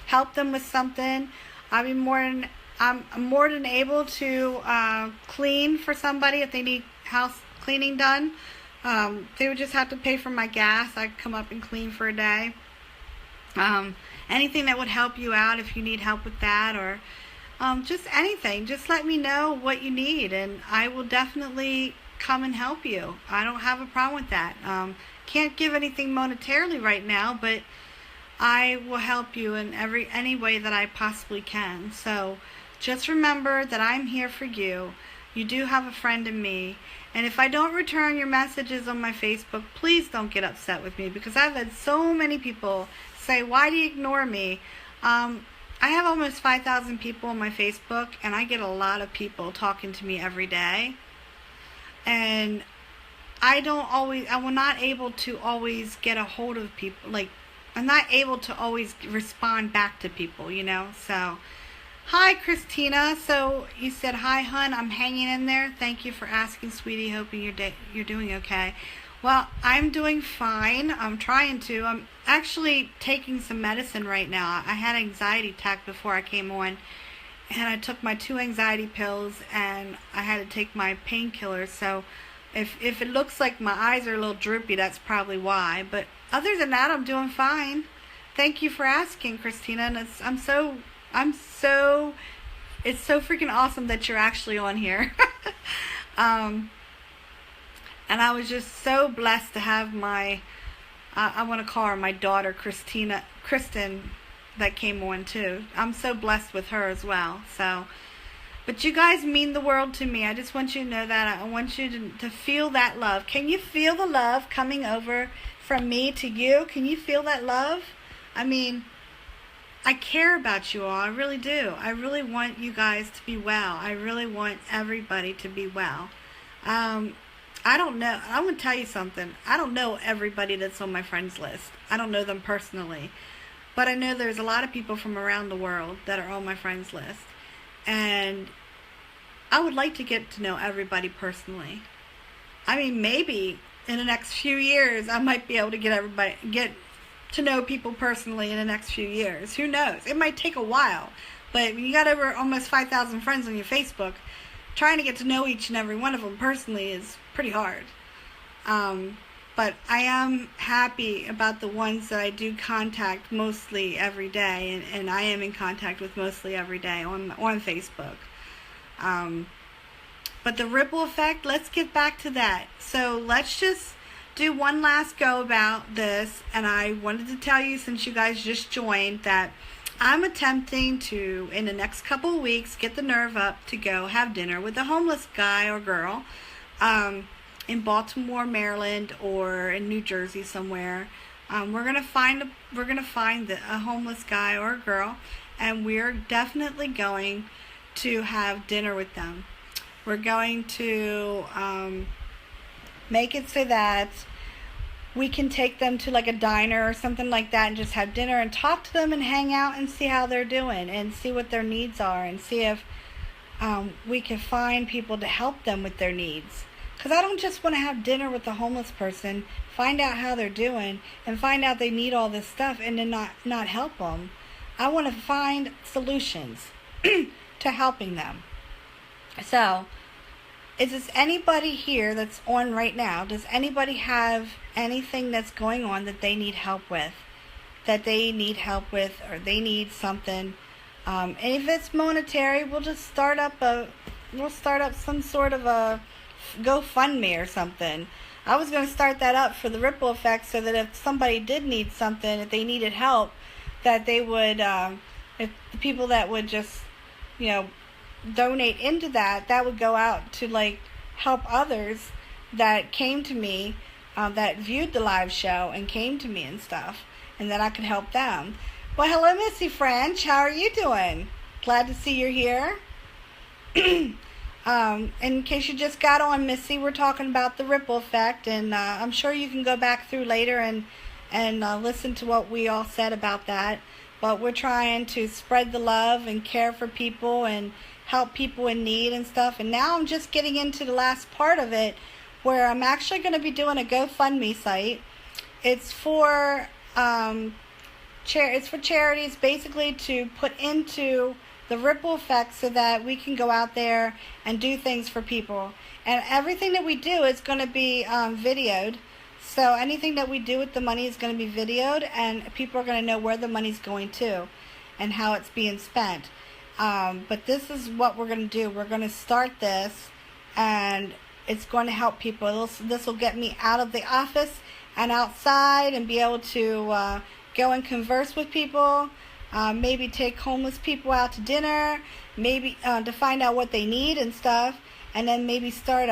help them with something, I'm more than able to clean for somebody if they need house cleaning done. They would just have to pay for my gas. I'd come up and clean for a day. Anything that would help you out if you need help with that, or just anything. Just let me know what you need, and I will definitely come and help you. I don't have a problem with that. Can't give anything monetarily right now, but I will help you in any way that I possibly can. So just remember that I'm here for you. You do have a friend in me. And if I don't return your messages on my Facebook, please don't get upset with me, because I've had so many people say, why do you ignore me? I have almost 5,000 people on my Facebook, and I get a lot of people talking to me every day. And I'm not able to always get a hold of people. Like, I'm not able to always respond back to people, So, hi, Christina. So, you said, hi, hun. I'm hanging in there. Thank you for asking, sweetie. Hoping you're doing okay. Well, I'm doing fine. I'm trying to. I'm actually taking some medicine right now. I had an anxiety attack before I came on, and I took my 2 anxiety pills, and I had to take my painkillers. So if it looks like my eyes are a little droopy, that's probably why. But other than that, I'm doing fine. Thank you for asking, Christina. And it's so freaking awesome that you're actually on here. And I was just so blessed to have I want to call her my daughter, Kristen, that came on too. I'm so blessed with her as well. So, but you guys mean the world to me. I just want you to know that. I want you to feel that love. Can you feel the love coming over from me to you? Can you feel that love? I mean, I care about you all. I really do. I really want you guys to be well. I really want everybody to be well. I don't know. I'm going to tell you something. I don't know everybody that's on my friends list. I don't know them personally. But I know there's a lot of people from around the world that are on my friends list. And I would like to get to know everybody personally. I mean, maybe in the next few years, I might be able to get to know people personally in the next few years. Who knows? It might take a while. But when you got over almost 5,000 friends on your Facebook, trying to get to know each and every one of them personally is pretty hard. But I am happy about the ones that I do contact mostly every day, and I am in contact with mostly every day on Facebook. But the ripple effect, let's get back to that. So let's just do one last go about this, and I wanted to tell you, since you guys just joined, that I'm attempting to, in the next couple of weeks, get the nerve up to go have dinner with a homeless guy or girl in Baltimore, Maryland, or in New Jersey somewhere. We're gonna find a homeless guy or a girl, and we're definitely going to have dinner with them. We're going to make it so that we can take them to like a diner or something like that and just have dinner and talk to them and hang out and see how they're doing and see what their needs are and see if we can find people to help them with their needs. Because I don't just want to have dinner with a homeless person, find out how they're doing, and find out they need all this stuff and then not help them. I want to find solutions to helping them. So, is this anybody here that's on right now? Does anybody have anything that's going on that they need help with? Or they need something? And if it's monetary, we'll start up some sort of a GoFundMe or something. I was going to start that up for the ripple effect, so that if somebody did need something, if they needed help, that they would, if the people that would just, donate into that would go out to help others that came to me, that viewed the live show and came to me and stuff, and then I could help them. Well, hello, Missy French. How are you doing? Glad to see you're here. In case you just got on, Missy, we're talking about the ripple effect, and I'm sure you can go back through later and listen to what we all said about that. But we're trying to spread the love and care for people and help people in need and stuff. And now I'm just getting into the last part of it, where I'm actually going to be doing a GoFundMe site. It's for charities, basically, to put into the ripple effect so that we can go out there and do things for people. And everything that we do is going to be videoed. So anything that we do with the money is going to be videoed, and people are going to know where the money's going to and how it's being spent. But this is what we're going to do. We're going to start this, and it's going to help people. This will get me out of the office and outside and be able to go and converse with people, maybe take homeless people out to dinner, maybe to find out what they need and stuff, and then maybe start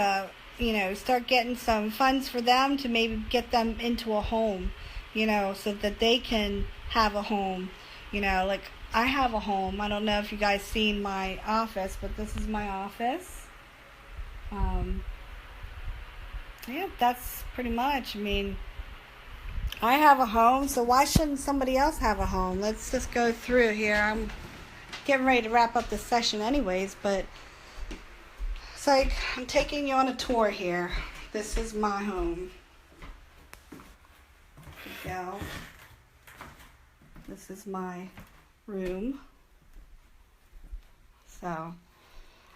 getting some funds for them to maybe get them into a home, so that they can have a home. I have a home. I don't know if you guys seen my office, but this is my office. Yeah, that's pretty much. I have a home, so why shouldn't somebody else have a home? Let's just go through here. I'm getting ready to wrap up this session anyways, but it's like I'm taking you on a tour here. This is my home. There you go. This is my room. So,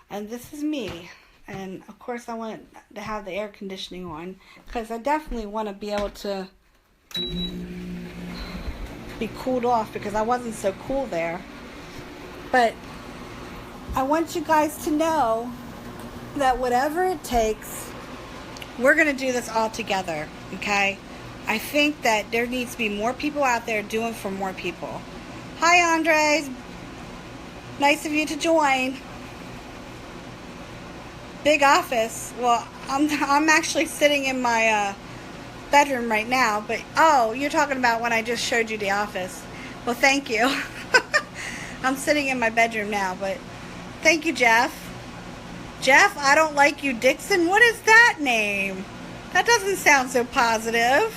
and this is me. And of course I want to have the air conditioning on, because I definitely want to be able to be cooled off, because I wasn't so cool there. But I want you guys to know that whatever it takes, we're going to do this all together, okay? I think that there needs to be more people out there doing for more people. Hi, Andres. Nice of you to join. Big office. Well, I'm actually sitting in my bedroom right now, but you're talking about when I just showed you the office. Well, thank you. I'm sitting in my bedroom now, but thank you, Jeff. Jeff, I don't like you, Dixon. What is that name? That doesn't sound so positive.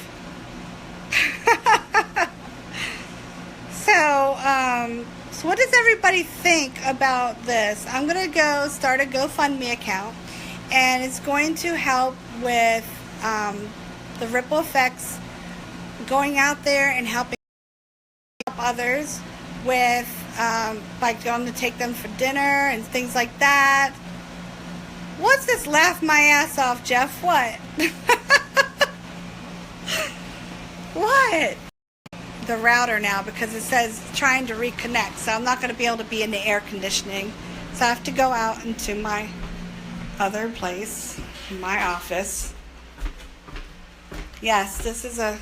So what does everybody think about this? I'm going to go start a GoFundMe account, and it's going to help with the ripple effects, going out there and helping others with, going to take them for dinner and things like that. What's this laugh my ass off, Jeff? What? What? The router now, because it says trying to reconnect, so I'm not going to be able to be in the air conditioning, so I have to go out into my other place, my office. Yes, this is a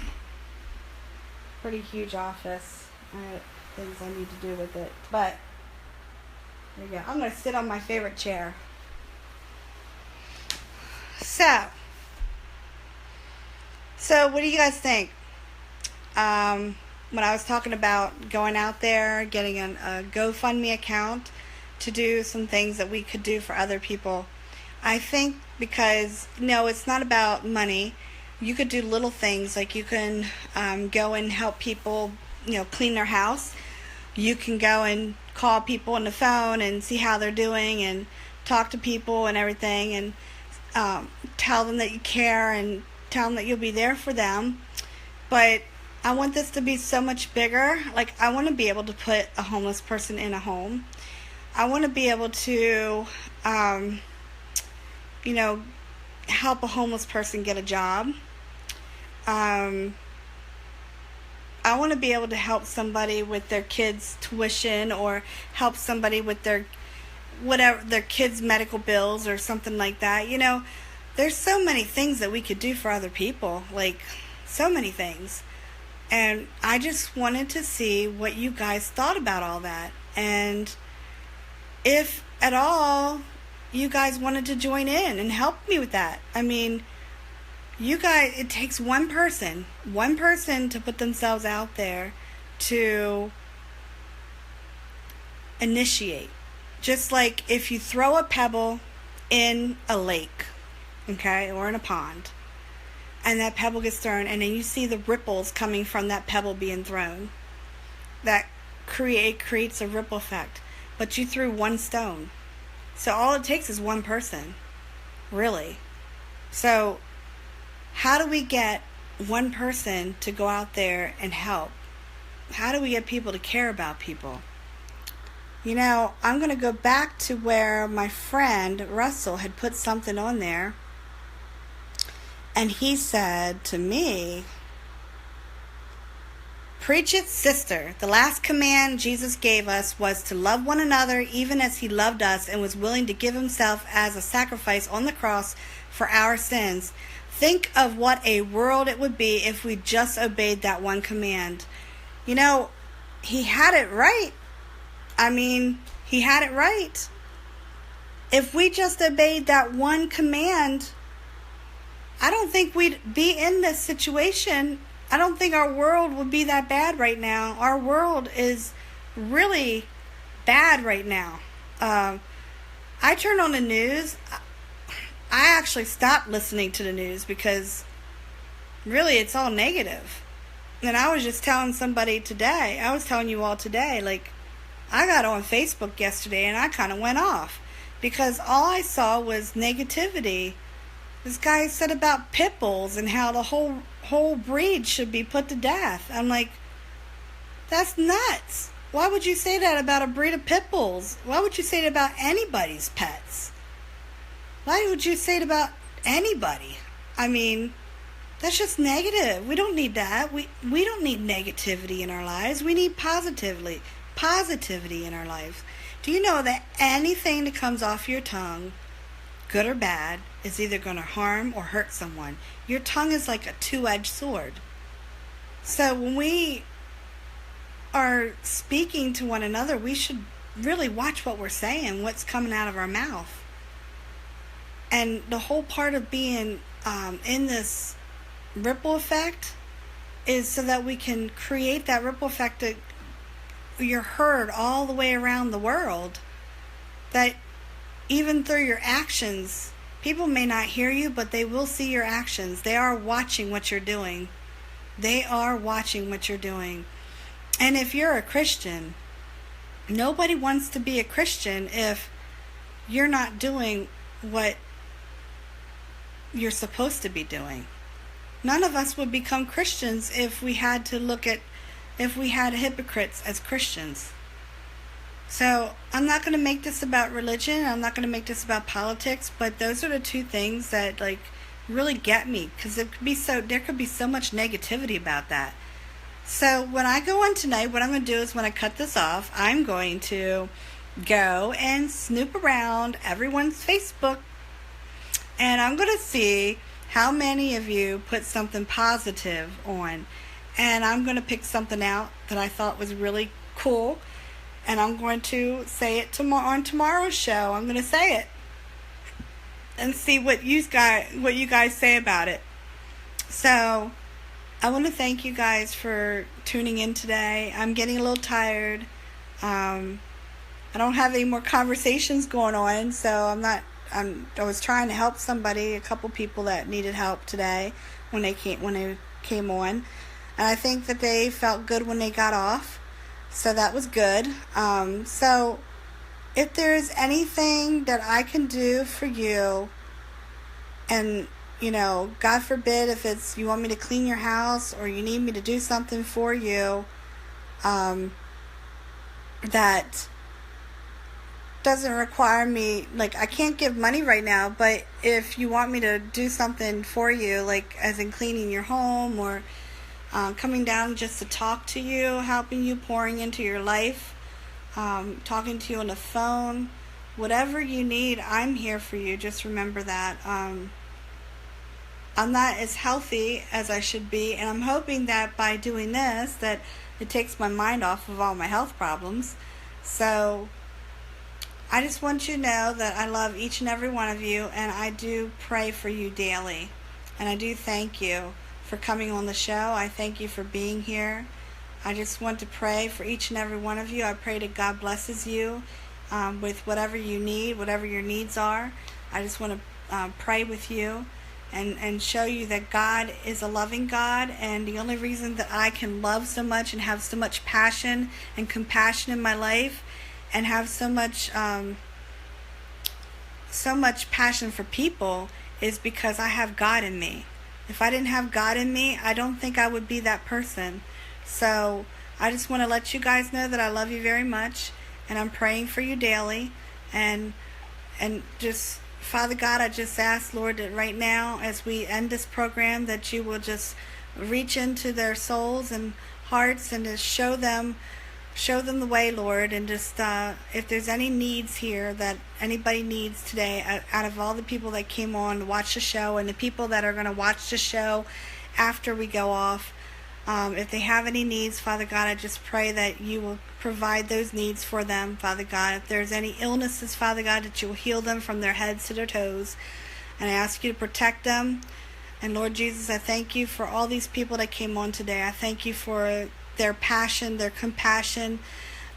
pretty huge office. I have things I need to do with it, but there you go. I'm going to sit on my favorite chair. So what do you guys think? When I was talking about going out there, getting a GoFundMe account to do some things that we could do for other people, I think, because, no, it's not about money. You could do little things, like you can go and help people, clean their house. you can go and call people on the phone and see how they're doing and talk to people and everything, and tell them that you care and tell them that you'll be there for them. But I want this to be so much bigger. Like, I want to be able to put a homeless person in a home. I want to be able to, help a homeless person get a job. I want to be able to help somebody with their kids' tuition, or help somebody with their kids' medical bills or something like that. There's so many things that we could do for other people, like so many things. And I just wanted to see what you guys thought about all that. And if at all you guys wanted to join in and help me with that. I mean, you guys, it takes one person to put themselves out there to initiate. Just like if you throw a pebble in a lake, okay, or in a pond, and that pebble gets thrown, and then you see the ripples coming from that pebble being thrown, that creates a ripple effect. But you threw one stone. So all it takes is one person, really. So how do we get one person to go out there and help? How do we get people to care about people? I'm going to go back to where my friend Russell had put something on there. And he said to me, "Preach it, sister. The last command Jesus gave us was to love one another even as he loved us and was willing to give himself as a sacrifice on the cross for our sins. Think of what a world it would be if we just obeyed that one command." He had it right. He had it right. If we just obeyed that one command, I don't think we'd be in this situation. I don't think our world would be that bad right now. Our world is really bad right now. I turn on the news. I actually stopped listening to the news because really it's all negative. And I was just telling somebody today, I was telling you all today, like, I got on Facebook yesterday and I kind of went off because all I saw was negativity. This guy said about pit bulls and how the whole breed should be put to death. I'm like, that's nuts. Why would you say that about a breed of pit bulls? Why would you say it about anybody's pets? Why would you say it about anybody? That's just negative. We don't need that. We don't need negativity in our lives. We need positivity in our lives. Do you know that anything that comes off your tongue, good or bad, is either going to harm or hurt someone? Your tongue is like a two-edged sword. So when we are speaking to one another, we should really watch what we're saying, what's coming out of our mouth. And the whole part of being in this ripple effect is so that we can create that ripple effect that you're heard all the way around the world, that even through your actions, people may not hear you, but they will see your actions. They are watching what you're doing. They are watching what you're doing. And if you're a Christian, nobody wants to be a Christian if you're not doing what you're supposed to be doing. None of us would become Christians if we had hypocrites as Christians. So I'm not going to make this about religion. I'm not going to make this about politics. But those are the two things that really get me, because there could be so much negativity about that. So when I go on tonight, what I'm going to do is when I cut this off, I'm going to go and snoop around everyone's Facebook, and I'm going to see how many of you put something positive on. And I'm going to pick something out that I thought was really cool, and I'm going to say it on tomorrow's show. I'm going to say it and see what you guys say about it. So I want to thank you guys for tuning in today. I'm getting a little tired. I don't have any more conversations going on, so I was trying to help a couple people that needed help today when they came on. And I think that they felt good when they got off. So that was good. So if there's anything that I can do for you, and God forbid if it's you want me to clean your house or you need me to do something for you, that doesn't require me, like, I can't give money right now, but if you want me to do something for you, like as in cleaning your home or coming down just to talk to you, helping you, pouring into your life, talking to you on the phone, whatever you need, I'm here for you. Just remember that. I'm not as healthy as I should be, and I'm hoping that by doing this that it takes my mind off of all my health problems. So I just want you to know that I love each and every one of you, and I do pray for you daily. And I do thank you for coming on the show. I thank you for being here. I just want to pray for each and every one of you. I pray that God blesses you with whatever you need, whatever your needs are. I just want to pray with you and show you that God is a loving God, and the only reason that I can love so much and have so much passion and compassion in my life and have so much passion for people is because I have God in me. If I didn't have God in me, I don't think I would be that person. So I just want to let you guys know that I love you very much, and I'm praying for you daily, and just Father God, I just ask, Lord, that right now as we end this program, that you will just reach into their souls and hearts and just show them the way, Lord, and just if there's any needs here that anybody needs today, out of all the people that came on to watch the show and the people that are going to watch the show after we go off, if they have any needs, Father God, I just pray that you will provide those needs for them, Father God. If there's any illnesses, Father God, that you will heal them from their heads to their toes. And I ask you to protect them. And Lord Jesus, I thank you for all these people that came on today. I thank you for their passion, their compassion,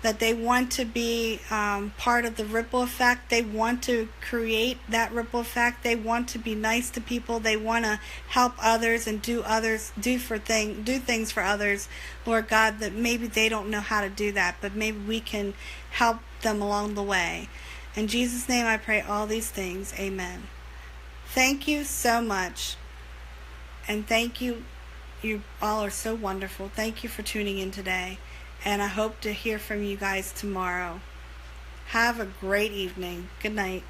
that they want to be part of the ripple effect. They want to create that ripple effect. They want to be nice to people. They want to help others and do things for others, Lord God, that maybe they don't know how to do that, but maybe we can help them along the way. In Jesus' name I pray all these things. Amen. Thank you so much. And thank you. You all are so wonderful. Thank you for tuning in today. And I hope to hear from you guys tomorrow. Have a great evening. Good night.